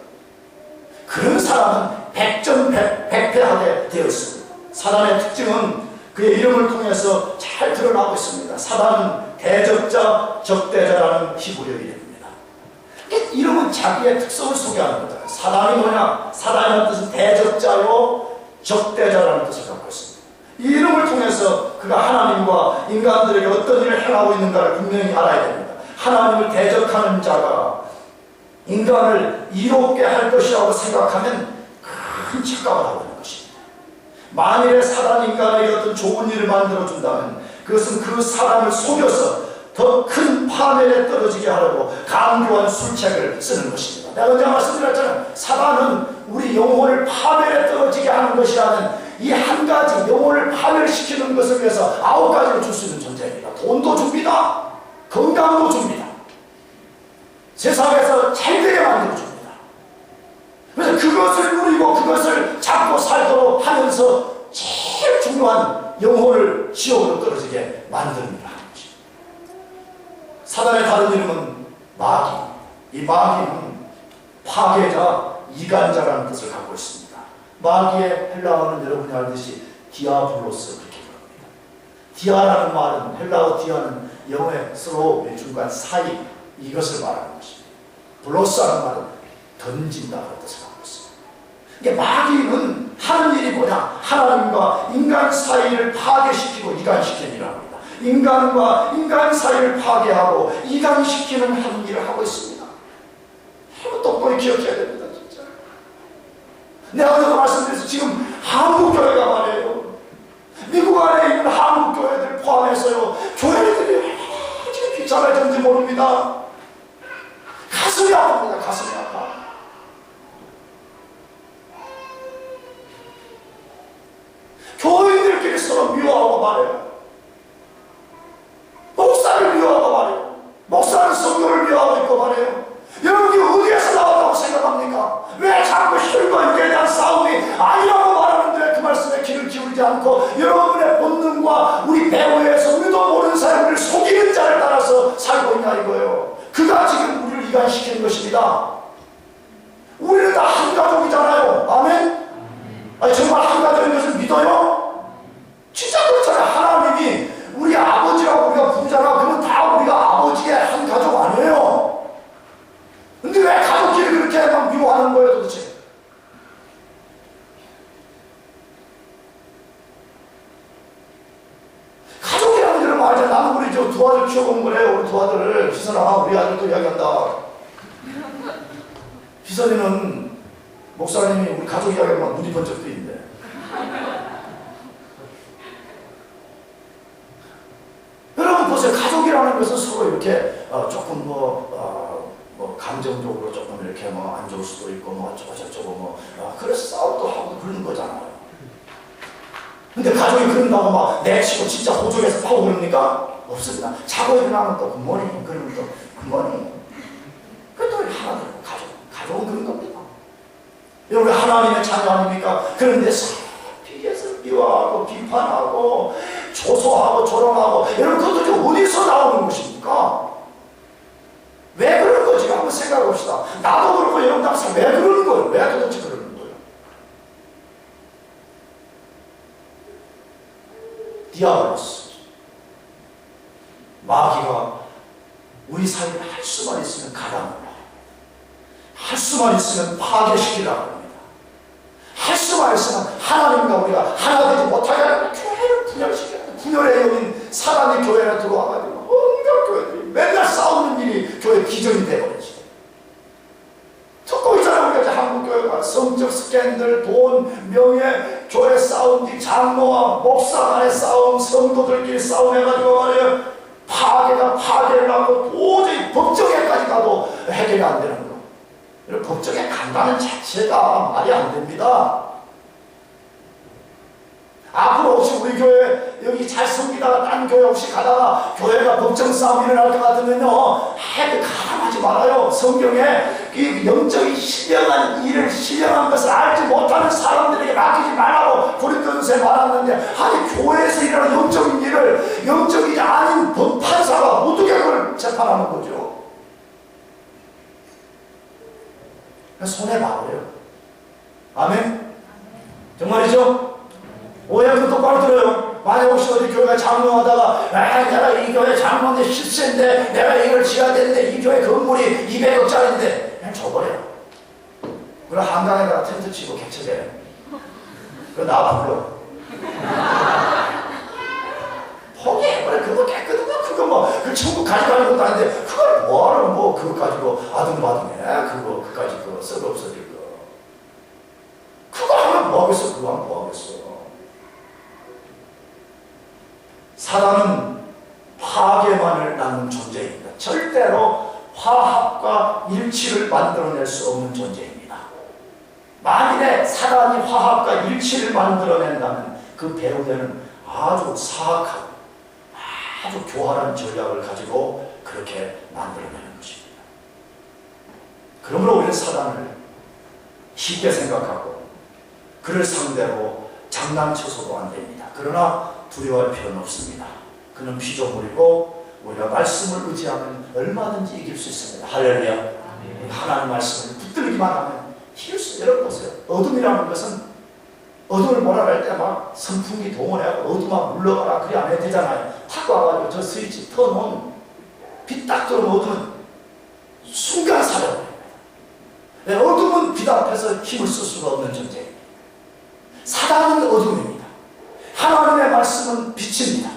그런 사람은 백전백패하게 되어 있습니다. 사단의 특징은 그의 이름을 통해서 잘 드러나고 있습니다. 사단은 대적자, 적대자라는 히브리어 이름입니다. 이름은 자기의 특성을 소개하는 거다. 사단이 뭐냐? 사단이라는 뜻은 대적자요, 적대자라는 뜻을 갖고 있습니다. 이 이름을 통해서 그가 하나님과 인간들에게 어떤 일을 행하고 있는가를 분명히 알아야 됩니다. 하나님을 대적하는 자가 인간을 이롭게 할 것이라고 생각하면 큰 착각을 하고 있는 것입니다. 만일에 사단이 인간에게 어떤 좋은 일을 만들어준다면 그것은 그 사람을 속여서 더 큰 파멸에 떨어지게 하려고 강교한 술책을 쓰는 것입니다. 내가 언제 말씀드렸잖아요. 사단은 우리 영혼을 파멸에 떨어지게 하는 것이라는 이 한 가지 영혼을 파멸시키는 것을 위해서 9가지를 줄 수 있는 존재입니다. 돈도 줍니다. 건강도 줍니다. 세상에서 잘 되게 만들어줍니다. 그래서 그것을 누리고 그것을 잡고 살도록 하면서 제일 중요한 영혼을 지옥으로 떨어지게 만듭니다. 사단의 다른 이름은 마귀. 이 마귀는 파괴자, 이간자라는 뜻을 갖고 있습니다. 마귀의 헬라어는 여러분이 알듯이 디아블로스 그렇게 부릅니다. 디아라는 말은 헬라어 디아는 영어의 스로 중간 사이 이것을 말하는 것입니다. 블로스라는 말은 던진다는 뜻을 갖고 있습니다. 이게 마귀는 하는 일이 뭐냐? 하나님과 인간 사이를 파괴시키고 이간시키는 일을 합니다. 인간과 인간 사이를 파괴하고 이간시키는 하는 일을 하고 있습니다. 이거 똑똑히 기억해야 됩니다. 진짜. 내가 어제도 말씀드렸어. 지금 한국교회가 말이에요. 미국 안에 있는 한국교회들 포함해서요. 교회들이 지금 귀찮아졌는지 모릅니다. 가슴이 아픕니다. 가슴이 아파. 교인들끼리 서로 미워하고 말해요. 목사를 미워하고 말해요. 목사는 성도를 미워하고 있고 말해요. 여러분이 어디에서 나왔다고 생각합니까? 왜 자꾸 혈과 육에 대한 싸움이 아니라고 말하는데 그 말씀에 귀를 기울이지 않고 여러분의 본능과 우리 배후에서 우리도 모르는 사람들을 속이는 자를 따라서 살고 있냐 이거예요. 그가 지금 우리를 이간시키는 것입니다. 우리는 다 한 가족이잖아요. 아멘? 아니 정말 한 가족인 것을 믿어요? 진짜 그렇잖아요. 하나님이 우리 아버지라고 우리가 부르잖아. 그러면 다 우리가 아버지의 한 가족 아니에요? 근데 왜 가족끼리 그렇게 막 두 아들 키워본 거래요. 우리 두 아들을. 희선아, 우리 아들도 이야기한다. 희선이는 목사님이 우리 가족 이야기하면 눈이 번쩍 뜨인대. 여러분 보세요. 가족이라는 것은 서로 이렇게 조금 감정적으로 조금 이렇게 안 좋을 수도 있고 어쩌고 그래서 싸움도 하고 그러는 거잖아요. 근데 가족이 그런다고 막 내치고 진짜 호적에서 파고 그럽니까? 없습니다. 자고 일어나면 또 굿모닝, 그러면 또 굿모닝. 그것도 하나님 가족은 그런 겁니다. 여러분 하나님의 자녀 아닙니까? 그런데 비교해서 미워하고 비판하고 조소하고 조롱하고 여러분 그것도 어디서 나오는 것입니까? 왜 그런 거지? 한번 생각해 봅시다. 나도 그렇고 여러분 항상 왜 그러는 거예요? 왜 도대체 그러는 거예요? 디아블로스, 마귀가 우리 사이에 할 수만 있으면 가담을 할 수만 있으면 파괴시키려고 합니다. 할 수만 있으면 하나님과 우리가 하나 되지 못하게 하는 교회를 분열시켜야 돼. 분열의 영인 사람이 교회에 들어와가지고 온갖 교회들이 맨날 싸우는 일이 교회 기전이 되어버리지. 듣고 있잖아요. 우리가 한국 교회가 성적 스캔들, 돈, 명예, 교회 싸움, 장로와 목사 간의 싸움, 성도들끼리 싸움해가지고 말이에요. 파괴를 하고 도저히 법정에까지 가도 해결이 안 되는 거. 법정에 간다는 자체가 말이 안 됩니다. 앞으로 혹시 우리 교회 여기 잘 섬기다가 딴 교회 혹시 가다가 교회가 법정 싸움 일어날 것 같으면요, 가담하지 말아요. 성경에 이 영적인 신령한 것을 알지 못하는 사람들에게 맡기지 말라고 고린도전서에 말았는데, 아니 교회에서 일어나는 영적인 일을 영적이지 아닌 판사가 어떻게 그걸 재판하는 거죠? 손해봐버려요. 아멘? 정말이죠? 오해하면 똑바로 들어요. 만약 혹시 어디 교회가 장로하다가 내가 이 교회 장로인데 10세인데 내가 이걸 지어야 되는데 이 교회 건물이 200억짜리인데 그냥 줘버려요. 그럼 한강에다가 텐트 치고 개척해요. 그럼 나 불러. 포기해버려. 그거 깨끗하고 그거 그 천국 가져가는 것도 아닌데 그걸 뭐하러 그거 가지고 아둥바둥해. 그거까지 그거 썩어 없어질 거. 그거 하면 뭐하겠어. 그거 하면 뭐하겠어. 사람은 파괴만을 낳는 존재입니다. 절대로 화합과 일치를 만들어낼 수 없는 존재입니다. 만일에 사람이 화합과 일치를 만들어낸다면 그 배후에는 아주 사악하고 아주 교활한 전략을 가지고 그렇게 만들어내는 것입니다. 그러므로 우리는 사단을 쉽게 생각하고 그를 상대로 장난쳐서도 안 됩니다. 그러나 두려워할 필요는 없습니다. 그는 피조물이고 우리가 말씀을 의지하면 얼마든지 이길 수 있습니다. 할렐루야. 하나님 말씀을 붙들기만 하면 이길 수 있어요. 여러분 보세요. 어둠이라는 것은 어둠을 몰아낼 때 막 선풍기 동원해서 어둠아 물러가라 그리 안 해도 되잖아요. 탁 와가지고 저 스위치 터놓은 빛 딱 들어오는 어둠은 순간 사라져버립니다. 어둠은 빛 앞에서 힘을 쓸 수가 없는 존재입니다. 사단은 어둠입니다. 하나님의 말씀은 빛입니다.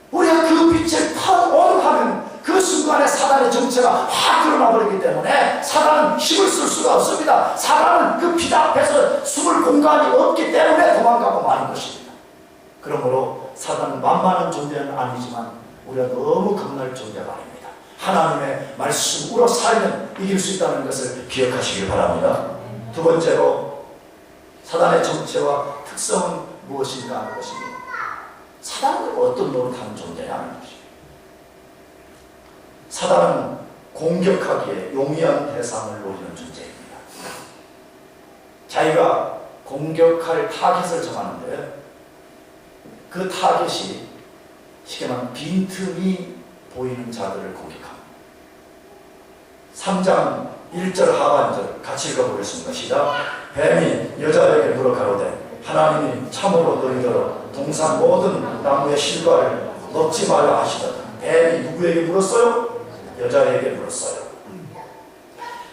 우리가 그 빛을 턴온하면 그 순간에 사단의 정체가 확 드러나 버리기 때문에 사단은 힘을 쓸 수가 없습니다. 사단은 그 빛 앞에서 숨을 공간이 없기 때문에 도망가고 마는 것입니다. 그러므로 사단은 만만한 존재는 아니지만 우리가 너무 겁날 존재가 아닙니다. 하나님의 말씀으로 살면 이길 수 있다는 것을 기억하시길 바랍니다. 두 번째로 사단의 정체와 특성은 무엇인가 하는 것입니다. 사단은 어떤 노릇하는 존재냐 하는 것입니다. 사단은 공격하기에 용이한 대상을 노리는 존재입니다. 자기가 공격할 타겟을 정하는데 그 타겟이 쉽게 말하면 빈틈이 보이는 자들을 공격합니다. 3장 1절 하반절 같이 읽어보겠습니다. 시작. 뱀이 여자에게 물어 가로되 하나님이 참으로 너희더러 동산 모든 나무의 실과를 먹지 말라 하시더라. 뱀이 누구에게 물었어요? 여자에게 물었어요.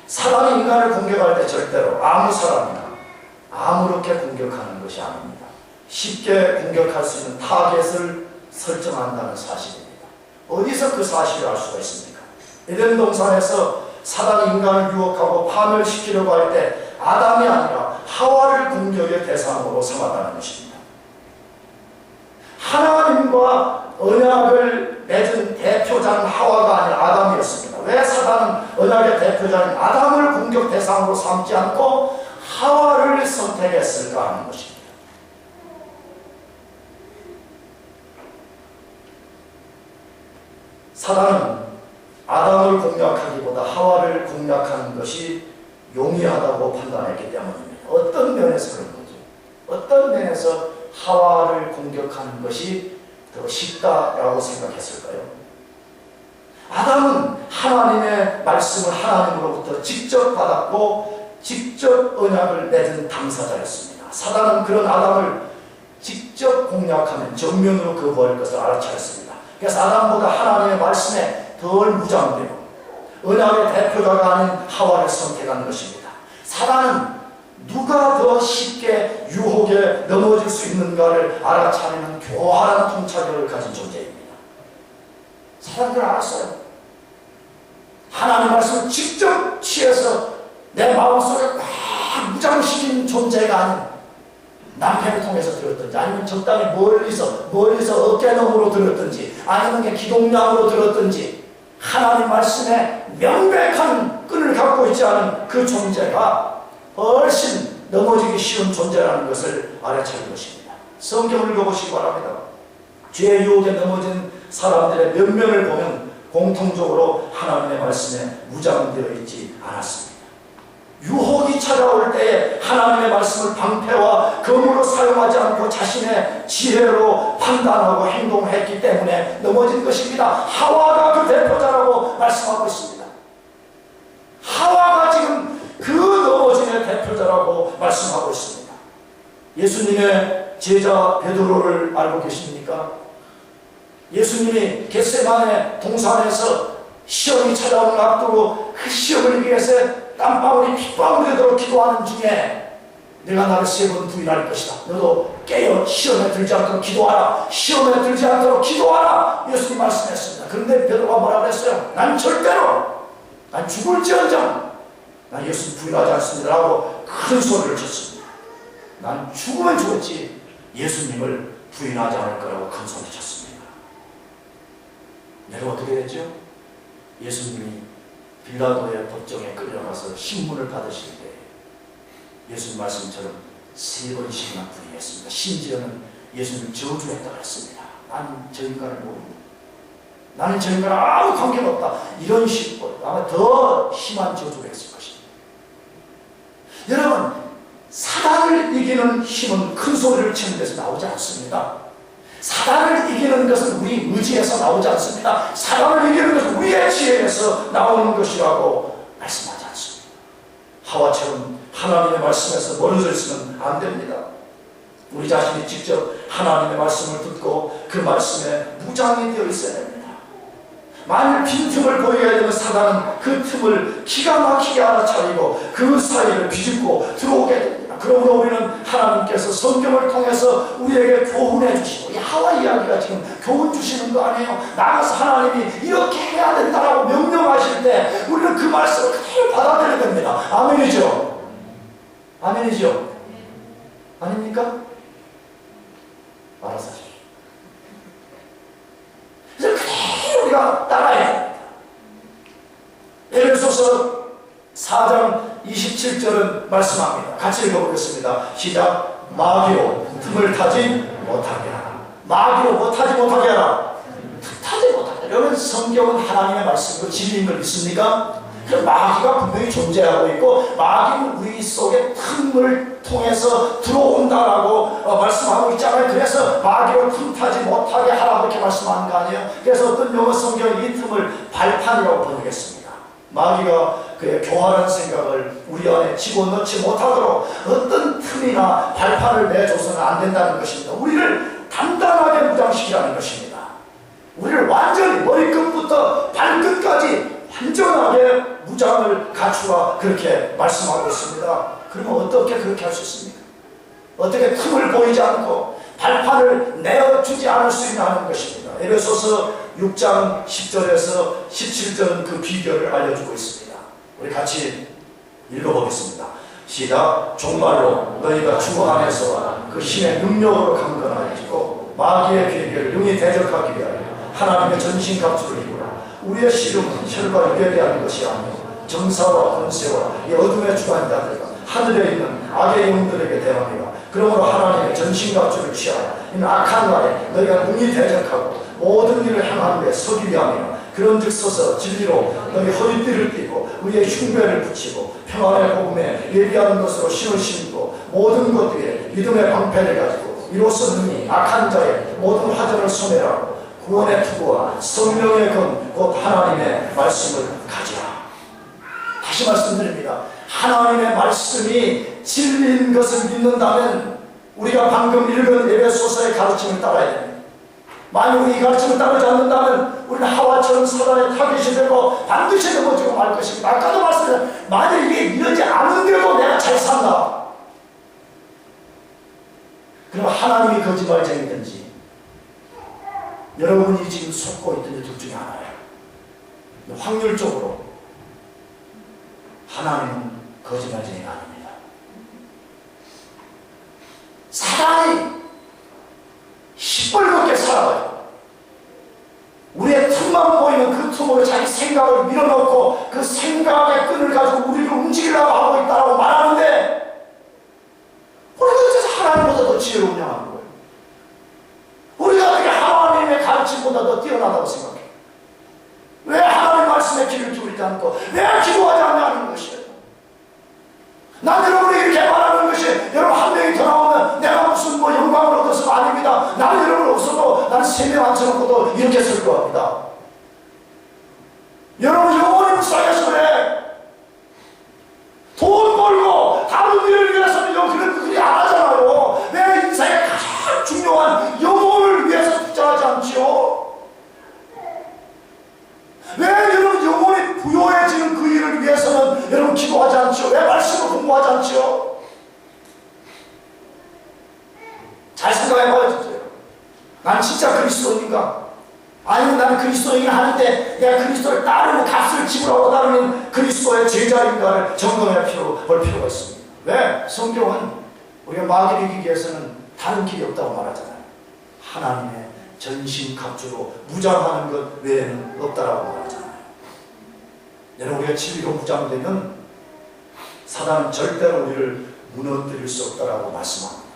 사람이 인간을 공격할 때 절대로 아무 사람이나 아무렇게 공격하는 것이 아닙니다. 쉽게 공격할 수 있는 타겟을 설정한다는 사실입니다. 어디서 그 사실을 알 수가 있습니까? 에덴 동산에서 사단이 인간을 유혹하고 파멸시키려고 할 때 아담이 아니라 하와를 공격의 대상으로 삼았다는 것입니다. 하나님과 언약을 맺은 대표자는 하와가 아니라 아담이었습니다. 왜 사단은 언약의 대표자인 아담을 공격 대상으로 삼지 않고 하와를 선택했을까 하는 것입니다. 사단은 아담을 공략하기보다 하와를 공략하는 것이 용이하다고 판단했기 때문입니다. 어떤 면에서 그런 거죠? 어떤 면에서 하와를 공격하는 것이 더 쉽다라고 생각했을까요? 아담은 하나님의 말씀을 하나님으로부터 직접 받았고 직접 언약을 맺은 당사자였습니다. 사단은 그런 아담을 직접 공략하면 정면으로 거부할 것을 알아차렸습니다. 그래서 아담보다 하나님의 말씀에 덜 무장되고 언약의 대표자가 아닌 하와를 선택한 것입니다. 사단은 누가 더 쉽게 유혹에 넘어질 수 있는가를 알아차리는 교활한 통찰력을 가진 존재입니다. 사람들은 알았어요. 하나님의 말씀을 직접 취해서 내 마음속에 꽉 무장시킨 존재가 아닌 남편을 통해서 들었든지 아니면 적당히 멀리서 어깨너머로 들었든지 아니면 그냥 기동량으로 들었든지 하나님 말씀에 명백한 끈을 갖고 있지 않은 그 존재가 훨씬 넘어지기 쉬운 존재라는 것을 알아차린 것입니다. 성경을 읽어보시기 바랍니다. 죄의 유혹에 넘어진 사람들의 몇 명을 보면 공통적으로 하나님의 말씀에 무장되어 있지 않았습니다. 유혹이 찾아올 때에 하나님의 말씀을 방패와 검으로 사용하지 않고 자신의 지혜로 판단하고 행동했기 때문에 넘어진 것입니다. 하와가 그 대표자라고 말씀하고 있습니다. 하와가 지금 그 넘어짐의 대표자라고 말씀하고 있습니다. 예수님의 제자 베드로를 알고 계십니까? 예수님이 겟세마네 동산에서 시험이 찾아오는 앞두고 그 시험을 위해서 땀방울이 핏방울이 되도록 기도하는 중에 내가 나를 3번 부인할 것이다. 너도 깨어 시험에 들지 않도록 기도하라. 시험에 들지 않도록 기도하라. 예수님 말씀했습니다. 그런데 베드로가 뭐라고 했어요? 난 절대로 난 죽을지언정 난 예수님 부인하지 않습니다 라고 큰 소리를 쳤습니다. 난 죽으면 죽었지 예수님을 부인하지 않을 거라고 큰 소리 쳤습니다. 내가 어떻게 됐죠? 예수님이 빌라도의 법정에 끌려가서 신문을 받으실 때 예수님 말씀처럼 3번씩이나 부인했습니다. 심지어는 예수님을 저주했다고 했습니다. 나는 저 인간을 모릅니다. 나는 저 인간은 아무 관계가 없다. 이런 식으로 아마 더 심한 저주를 했을 것입니다. 여러분, 사단을 이기는 힘은 큰 소리를 치는 데서 나오지 않습니다. 사단을 이기는 것은 우리 의지에서 나오지 않습니다. 사단을 이기는 것은 우리의 지혜에서 나오는 것이라고 말씀하지 않습니다. 하와처럼 하나님의 말씀에서 멀어져 있으면 안 됩니다. 우리 자신이 직접 하나님의 말씀을 듣고 그 말씀에 무장이 되어 있어야 됩니다. 만일 빈틈을 보여야 되는 사단은 그 틈을 기가 막히게 알아차리고 그 사이를 비집고 들어오게 됩니다. 그러므로 우리는 하나님께서 성경을 통해서 우리에게 교훈해 주시고 이 하와 이야기가 지금 교훈 주시는 거 아니에요? 나가서 하나님이 이렇게 해야 된다라고 명령하실 때 우리는 그 말씀을 그대로 받아들여야 됩니다. 아멘이죠? 아멘이죠? 아닙니까? 알아서 하십시오. 그래서 그대로 우리가 따라야 됩니다. 에베소서 4장 27절은 말씀합니다. 같이 읽어보겠습니다. 시작. 마귀로 틈을 타지 못하게 하라. 마귀로 못하지 못하게 하라. 타지 못하게 하라. 여러분, 성경은 하나님의 말씀으로 진리인 걸 믿습니까? 마귀가 분명히 존재하고 있고 마귀는 우리 속에 틈을 통해서 들어온다라고 말씀하고 있잖아요. 그래서 마귀로 틈 타지 못하게 하라 그렇게 말씀하는 거 아니에요? 그래서 어떤 영어 성경이 이 틈을 발판이라고 번역했습니다. 마귀가 그의 교활한 생각을 우리 안에 집어넣지 못하도록 어떤 틈이나 발판을 내줘서는 안 된다는 것입니다. 우리를 단단하게 무장시키라는 것입니다. 우리를 완전히 머리끝부터 발끝까지 완전하게 무장을 갖추라 그렇게 말씀하고 있습니다. 그러면 어떻게 그렇게 할 수 있습니까? 어떻게 틈을 보이지 않고 발판을 내어주지 않을 수 있는 것입니다. 에베소서 6장 10절에서 17절은 그 비결을 알려주고 있습니다. 우리 같이 읽어보겠습니다. 시작. 정말로 너희가 주 안에서 그 힘의 능력으로 강건하여지고 마귀의 계계를 능히 대적하기 위하여 하나님의 전신갑주를 입으라. 우리의 씨름은 혈과 육에 대한 것이 아니요 정사와 권세와 이 어둠의 주관 자들과 하늘에 있는 악의 영들에게 대함이라. 그러므로 하나님의 전신갑주를 취하여 이는 악한 날에 너희가 능히 대적하고 모든 일을 행하는 데 서기 위함이라. 그런즉 서서 진리로 너희 허리띠를 띠고 우리의 흉배를 붙이고 평안의 복음에 예비하는 것으로 신을 신고 모든 것 위에 믿음의 방패를 가지고 이로써 능히 악한 자의 모든 화전을 소멸하고 구원의 투구와 성령의 건 곧 하나님의 말씀을 가지라. 다시 말씀드립니다. 하나님의 말씀이 진리인 것을 믿는다면 우리가 방금 읽은 에베소서의 가르침을 따라야 됩니다. 만약 우리 이 가르침을 따르지 않는다면 우리는 하와처럼 사단의 타깃이 되고 반드시 넘어지고 말 것입니다. 아까도 말씀드렸는데 만약 이게 이러지 않은데도 내가 잘 산다. 그럼 하나님이 거짓말쟁이든지 여러분이 지금 속고 있든지 둘 중에 하나예요. 확률적으로 하나님은 거짓말쟁이가 아닙니다. 사단이 시뻘겋게 살아가요. 우리의 틈만 보이는 그 틈으로 자기 생각을 밀어넣고 그 생각의 끈을 가지고 우리를 움직이려고 하고 있다고 말하는데 우리가 어째서 하나님보다 더 지혜로운 양하는 거예요? 우리가 어떻게 하나님의 가르침보다 더 뛰어나다고 생각해요? 왜 하나님 말씀에 귀를 기울이지 않고 왜 기도하지 않냐는 것이에요. 난 여러분이 이렇게 말하는 것이 여러분 한 명이 더 나오면 내가 무슨 뭐 영광을 얻어서가 아닙니다. 나는 여러분 없어도 나는 3명 앉혀놓고도 이렇게 쓸 겁니다. 여러분 영혼이 불쌍해서 그래. 돈 벌고 다른 일을 위해서는 여기는 그리 안 하잖아요. 왜 인생의 가장 중요한 영혼을 위해서 투자하지 않지요? 왜 여러분 영혼이 부요해지는 그 일을 위해서는 여러분 기도하지 않지요? 왜 말씀을 공부하지 않지요? 잘 생각해봐요. 진짜요. 난 진짜 그리스도인인가? 아니면 나는 그리스도이긴 하는데 내가 그리스도를 따르고 값을 지불하고 따르는 그리스도의 제자인가를 점검할 필요가 있습니다. 왜? 성경은 우리가 마귀를 이기기 위해서는 다른 길이 없다고 말하잖아요. 하나님의 전신갑주로 무장하는 것 외에는 없다라고 말하잖아요. 여러분 우리가 진리로 무장되면 사단은 절대로 우리를 무너뜨릴 수 없다라고 말씀합니다.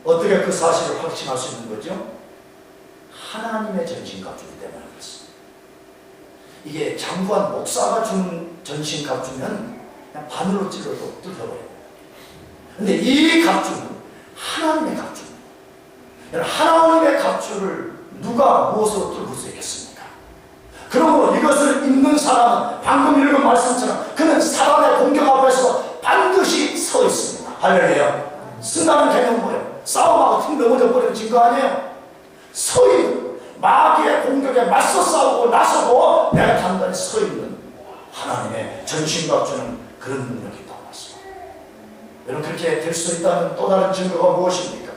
어떻게 그 사실을 확신할 수 있는 거죠? 하나님의 전신갑주이기 때문에 그렇습니다. 이게 장구한 목사가 주는 전신갑주면 그냥 바늘로 찔러도 뚫혀버려요. 근데 이 갑주는 하나님의 갑주입니다. 하나님의 갑주를 누가 무엇으로 뚫을 수 있겠습니까? 그러므로 이것을 입는 사람은 방금 읽은 말씀처럼 그는 사단의 공격 앞에서 반드시 서 있습니다. 할렐루야. 쓴다는 개념은 뭐예요? 싸움하고 툭 넘어져 버리는 증거 아니에요? 서 있는 마귀의 공격에 맞서 싸우고 나서고 내가 단단히 서 있는 하나님의 전신갑주는 그런 능력이 있다고 말씀합니다. 여러분 그렇게 될 수 있다는 또 다른 증거가 무엇입니까?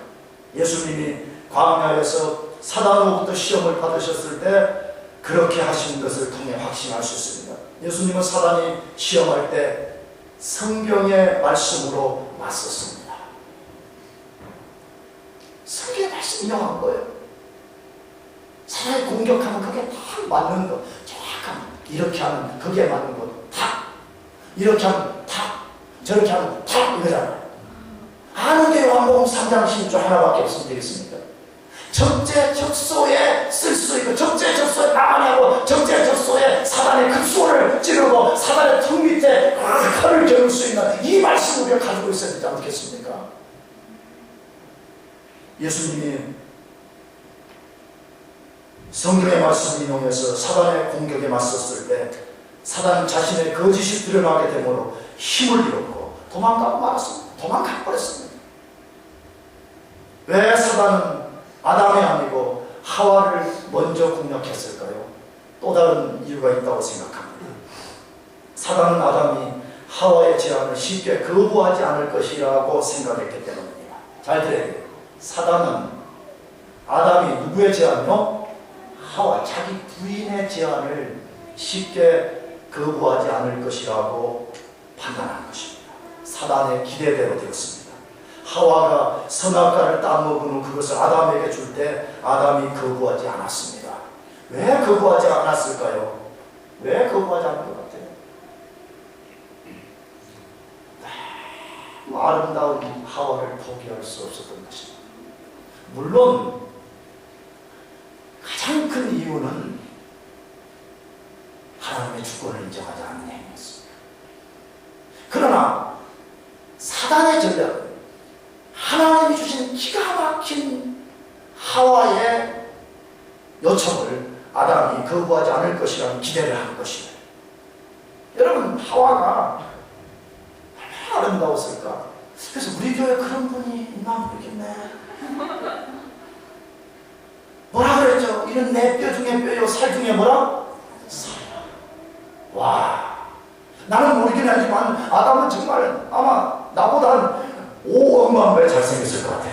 예수님이 광야에서 사단으로부터 시험을 받으셨을 때 그렇게 하신 것을 통해 확신할 수 있습니다. 예수님은 사단이 시험할 때 성경의 말씀으로 맞섰습니다. 성경의 말씀 인용한 거예요. 사단이 공격하면 그게 다 맞는 거, 정확한 이렇게 하면 그게 맞는 거, 다 이렇게 하면 다 저렇게 하면 다 이거잖아요. 아는 게 요한복음 3장 16절 하나밖에 없으면 되겠습니까? 적재적소에 쓸 수 있고 적재적소에 나가냐고 적재적소에 사단의 급소를 찌르고 사단의 턱 밑에 칼을 겨룰 수 있는 이 말씀을 우리가 가지고 있어야 되지 않겠습니까? 예수님이 성경의 말씀을 인용해서 사단의 공격에 맞섰을 때 사단은 자신의 거짓이 드러나게 되므로 힘을 잃었고 도망가고 말았습니다. 도망가 버렸습니다. 왜 사단은 아담이 아니고 하와를 먼저 공략했을까요? 또 다른 이유가 있다고 생각합니다. 사단은 아담이 하와의 제안을 쉽게 거부하지 않을 것이라고 생각했기 때문입니다. 잘 들어야 돼요. 사단은 아담이 누구의 제안이요? 하와, 자기 부인의 제안을 쉽게 거부하지 않을 것이라고 판단한 것입니다. 사단의 기대대로 되었습니다. 하와가 선악과를 따먹은 후 그것을 아담에게 줄 때 아담이 거부하지 않았습니다. 왜 거부하지 않았을까요? 왜 거부하지 않은 것 같아요? 너무 아름다운 하와를 포기할 수 없었던 것입니다. 물론 가장 큰 이유는 하나님의 주권을 인정하지 않는 행위였습니다. 그러나 사단의 전략은 하나님이 주신 기가 막힌 하와의 요청을 아담이 거부하지 않을 것이라는 기대를 한 것이에요. 여러분, 하와가 얼마나 아름다웠을까? 그래서 우리 교회에 그런 분이 있나 모르겠네. 뭐라 그랬죠? 이런 내 뼈 중에 뼈요, 살 중에 뭐라? 살. 와, 나는 모르긴 하지만 아담은 정말 아마 나보다 5억만 배 잘생겼을 것 같아.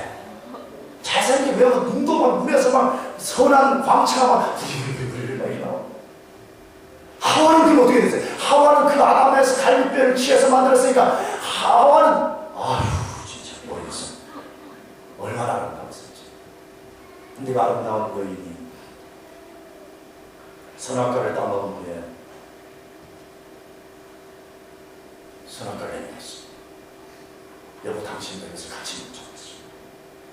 잘생긴 왜 눈도 막 물에서 막 선한 광채가 막 부리부리부리 막 나와. 하와는 그게 어떻게 됐어요? 하와는 그 아담에서 갈비뼈를 취해서 만들었으니까 하와는 아휴 진짜 모르겠어. 얼마나 아름다웠을지. 근데 그 아름다운 여인이 선악과를 따먹은 후에 선악과를 행했어. 여보, 당신도 이것을 같이 묻혀봤어.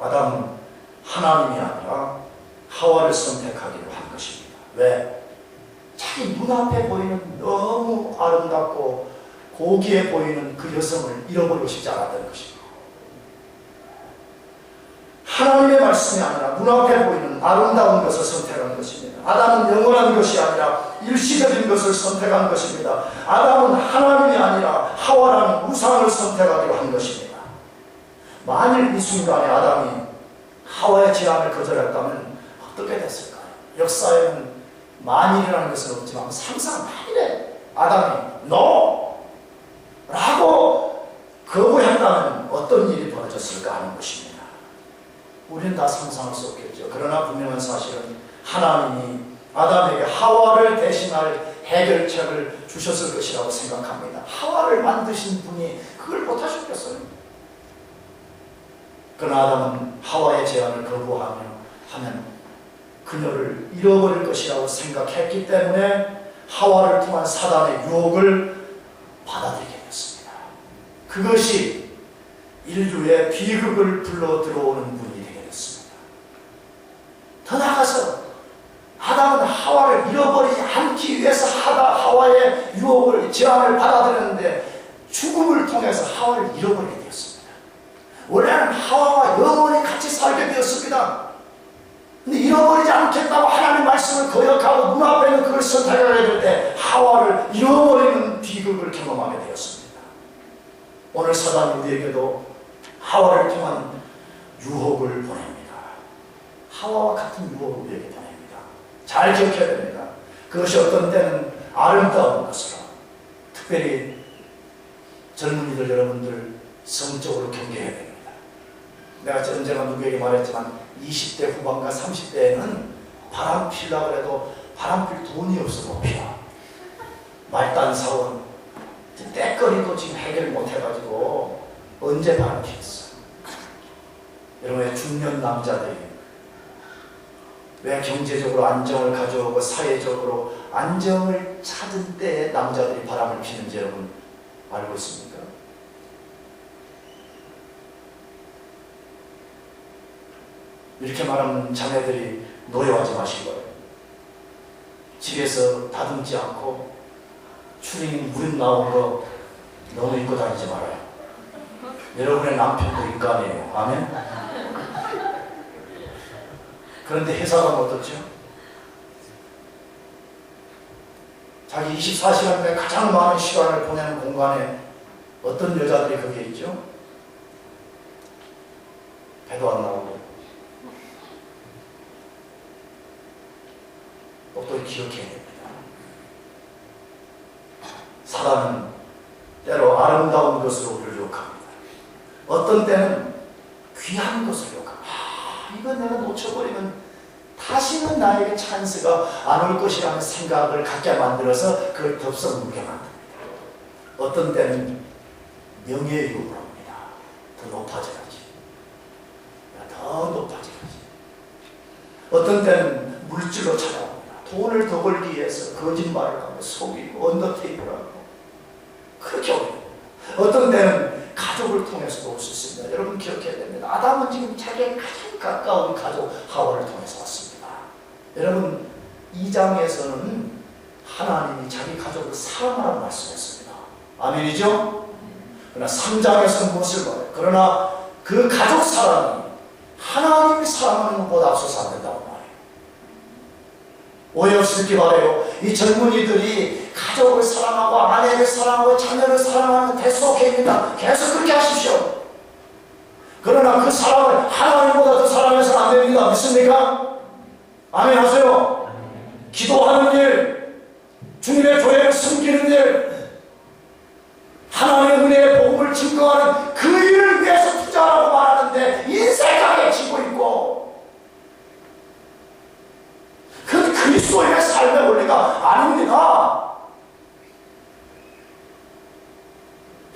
아담은 하나님이 아니라 하와를 선택하기로 한 것입니다. 왜? 자기 눈앞에 보이는 너무 아름답고 고귀해 보이는 그 여성을 잃어버리고 싶지 않았던 것입니다. 하나님의 말씀이 아니라 눈앞에 보이는 아름다운 것을 선택한 것입니다. 아담은 영원한 것이 아니라 일시적인 것을 선택한 것입니다. 아담은 하나님이 아니라 하와라는 우상을 선택하기로 한 것입니다. 만일 이 순간에 아담이 하와의 제안을 거절했다면 어떻게 됐을까요? 역사에는 만일이라는 것은 없지만 상상 만일에 아담이 NO! 라고 거부했다면 어떤 일이 벌어졌을까 하는 것입니다. 우리는 다 상상할 수 없겠죠. 그러나 분명한 사실은 하나님이 아담에게 하와를 대신할 해결책을 주셨을 것이라고 생각합니다. 하와를 만드신 분이 그걸 못하셨겠어요? 그러나 아담은 하와의 제안을 거부하면 그녀를 잃어버릴 것이라고 생각했기 때문에 하와를 통한 사단의 유혹을 받아들이게 됐습니다. 그것이 인류의 비극을 불러 들어오는 분이 되게 됐습니다. 더 나아가서 아담은 하와를 잃어버리지 않기 위해서 하와의 유혹을, 제안을 받아들였는데 죽음을 통해서 하와를 잃어버리게 되었습니다. 원래는 하와와 영원히 같이 살게 되었습니다. 근데 잃어버리지 않겠다고 하나님 말씀을 거역하고 눈앞에 있는 그걸 선택하게 될 때 하와를 잃어버리는 비극을 경험하게 되었습니다. 오늘 사단이 우리에게도 하와를 통한 유혹을 보냅니다. 하와와 같은 유혹을 우리에게 보냅니다. 잘 기억해야 됩니다. 그것이 어떤 때는 아름다운 것으로, 특별히 젊은이들 여러분들 성적으로 경계해야 됩니다. 내가 언제나 누구에게 말했지만 20대 후반과 30대에는 바람 피려고 해도 바람 필 돈이 없어 못 피워. 말단 사원 때거리도 지금 해결 못 해가지고 언제 바람 피웠어. 여러분의 중년 남자들이 왜 경제적으로 안정을 가져오고 사회적으로 안정을 찾은 때에 남자들이 바람을 피는지 여러분 알고 있습니까? 이렇게 말하면 자매들이 노여워하지 마시고요. 집에서 다듬지 않고 추리닝 무릎 나온 거 너무 입고 다니지 말아요. 여러분의 남편도 인간이에요. 아멘? 그런데 회사 가면 어떻죠? 자기 24시간 중에 가장 많은 시간을 보내는 공간에 어떤 여자들이 거기에 있죠? 배도 안 나오고 또 기억해야 됩니다. 사단은 때로 아름다운 것으로 우리를 유혹합니다. 어떤 때는 귀한 것을 유혹합니다. 이건 내가 놓쳐버리면 다시는 나에게 찬스가 안 올 것이라는 생각을 갖게 만들어서 그걸 덥석물게 만듭니다. 어떤 때는 명예의 유혹을 합니다. 더 높아져야지. 더 높아져야지. 어떤 때는 물질로 찾아옵니다. 돈을 더 벌기 위해서 거짓말을 하고 속이고 언더테이크를 하고 그렇게 옵니다. 어떤 때는 가족을 통해서도 올 수 있습니다. 여러분 기억해야 됩니다. 아담은 지금 자기의 가장 가까운 가족 하와를 통해서 왔습니다. 여러분 2장에서는 하나님이 자기 가족을 사랑하라고 말씀했습니다. 아멘이죠? 그러나 3장에서는 무엇을 말해요? 그러나 그 가족 사랑이 하나님이 사랑하는 것보다 앞서서 안 된다고 말해요. 오해 없이 듣기 바라요. 이 젊은이들이 가족을 사랑하고 아내를 사랑하고 자녀를 사랑하는 대속해입니다. 계속 그렇게 하십시오. 그러나 그 사랑을 하나님보다 더 사랑해서는 안 됩니다. 믿습니까? 아멘 하세요. 기도하는 일, 주님의 교회를 섬기는 일, 하나님의 은혜의 복음을 증거하는 그 일을 위해서 투자하라고 말하는데 인생하게 지고 있고 그 그리스도인의 삶의 원리가 아닙니다.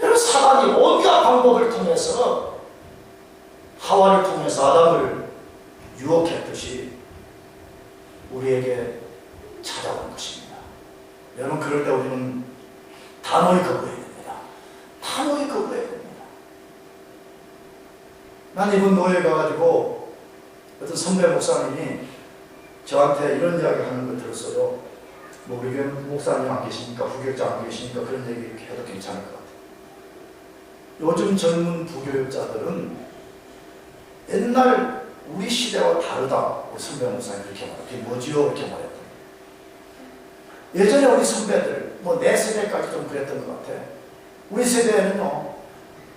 여러분 사단이 온갖 방법을 통해서 하와를 통해서 아담을 유혹했듯이 우리에게 찾아온 것입니다. 여러분 그럴 때 우리는 단호히 거부해야 됩니다. 단호히 거부해야 됩니다. 난 이번 노예 가가지고 어떤 선배 목사님이 저한테 이런 이야기 하는 걸 들었어요. 뭐 우리 교회 목사님 안 계시니까 부교육자 안 계시니까 그런 얘기 이렇게 해도 괜찮을 것 같아요. 요즘 젊은 부교육자들은 옛날 우리 시대와 다르다. 우리 선배 목사님 이렇게 말해요. 그게 뭐지요? 이렇게 말했던. 예전에 우리 선배들, 뭐 내 세대까지 좀 그랬던 것 같아. 우리 세대에는요,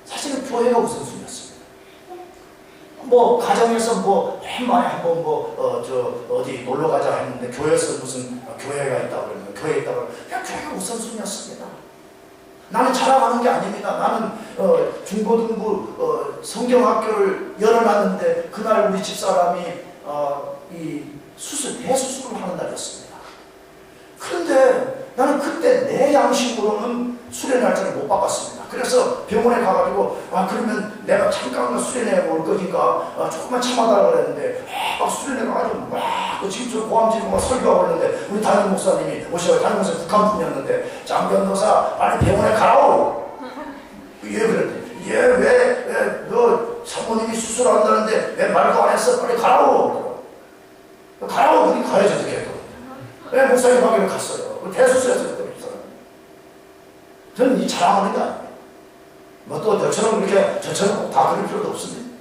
사실은 교회가 우선순위였습니다. 뭐 가정에서 뭐 맨만에 한번 어디 놀러 가자 했는데 교회에서 무슨 교회가 있다고 그러면 교회에 있다고 그러면 그냥 교회가 우선순위였습니다. 나는 자랑하는 게 아닙니다. 나는 중고등부 성경학교를 열어놨는데 그날 우리 집사람이 이 대수술을 하는 날이었습니다. 그런데 나는 그때 내 양심으로는 수련 날짜를 못 바꿨습니다. 그래서 병원에 가가지고 그러면 내가 잠깐만 수련회 올 거니까 조금만 참아달라고 그랬는데 막 수련회 가가지고 막 지금 고함지고 막 설교하고 그랬는데 우리 담임 목사님이 오셔서 담임 목사님 북한 분이었는데 장변도사 빨리 병원에 가라오. 얘 그랬대. 얘 왜 너 사모님이 수술한다는데 왜 말도 안 했어? 빨리 가라오. 가라오. 그러니 가야지 어떻게 해도. 왜 목사님 가기로 갔어요. 대수술에서 그랬더니 저는 이 자랑하는 게 아니에요. 뭐 또 저처럼 그렇게 저처럼 다 그럴 필요도 없습니다.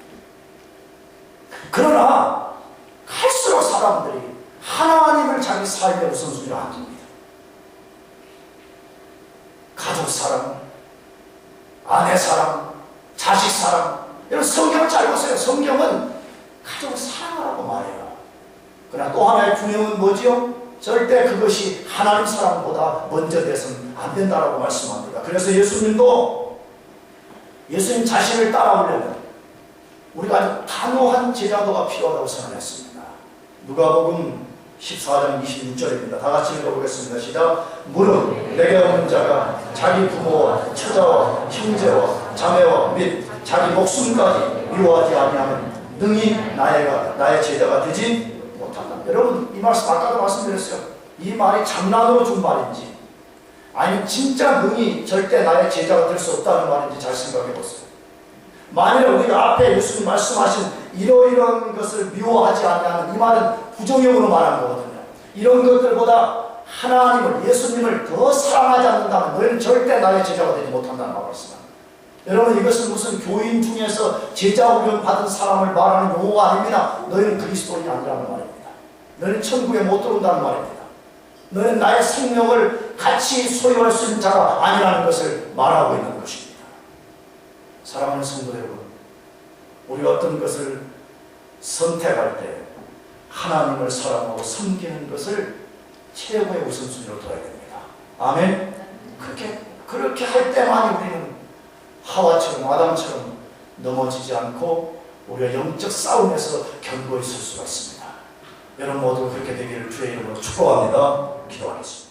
그러나 갈수록 사람들이 하나님을 자기 삶의 우선순위로 안 둡니다. 가족 사랑, 아내 사랑, 자식 사랑. 여러분 성경을 잘 보세요. 성경은 가족을 사랑하라고 말해요. 그러나 또 하나의 균형은 뭐지요? 절대 그것이 하나님 사랑보다 먼저 돼서는 안 된다라고 말씀합니다. 그래서 예수님 자신을 따라오려면 우리가 아주 단호한 제자도가 필요하다고 선언했습니다. 누가복음 14장 26절입니다. 다 같이 읽어보겠습니다. 시작. 무릇 내게 오는 자가 자기 부모와 처자와 형제와 자매와 및 자기 목숨까지 미워하지 아니하면 능히 나의 제자가 되지 못한다. 여러분 이 말씀 아까도 말씀드렸어요. 이 말이 장난으로 준 말인지 아니 진짜 능히 절대 나의 제자가 될 수 없다는 말인지 잘 생각해 보세요. 만일 우리가 앞에 예수님 말씀하신 이러이러한 것을 미워하지 않냐는 이 말은 부정형으로 말하는 거거든요. 이런 것들보다 하나님을 예수님을 더 사랑하지 않는다면 너희는 절대 나의 제자가 되지 못한다는 말씀입니다. 여러분 이것은 무슨 교인 중에서 제자 훈련 받은 사람을 말하는 용어가 아닙니다. 너희는 그리스도인이 아니라는 말입니다. 너희는 천국에 못 들어온다는 말입니다. 너희는 나의 생명을 같이 소유할 수 있는 자가 아니라는 것을 말하고 있는 것입니다. 사랑하는 성도 여러분, 우리가 어떤 것을 선택할 때 하나님을 사랑하고 섬기는 것을 최고의 우선순위로 둬야 됩니다. 아멘. 그렇게 할 때만이 우리는 하와처럼 아담처럼 넘어지지 않고 우리가 영적 싸움에서 견고히 설 수가 있습니다. 여러분 모두 그렇게 되기를 주의 이름으로 축복합니다. 기도하겠습니다.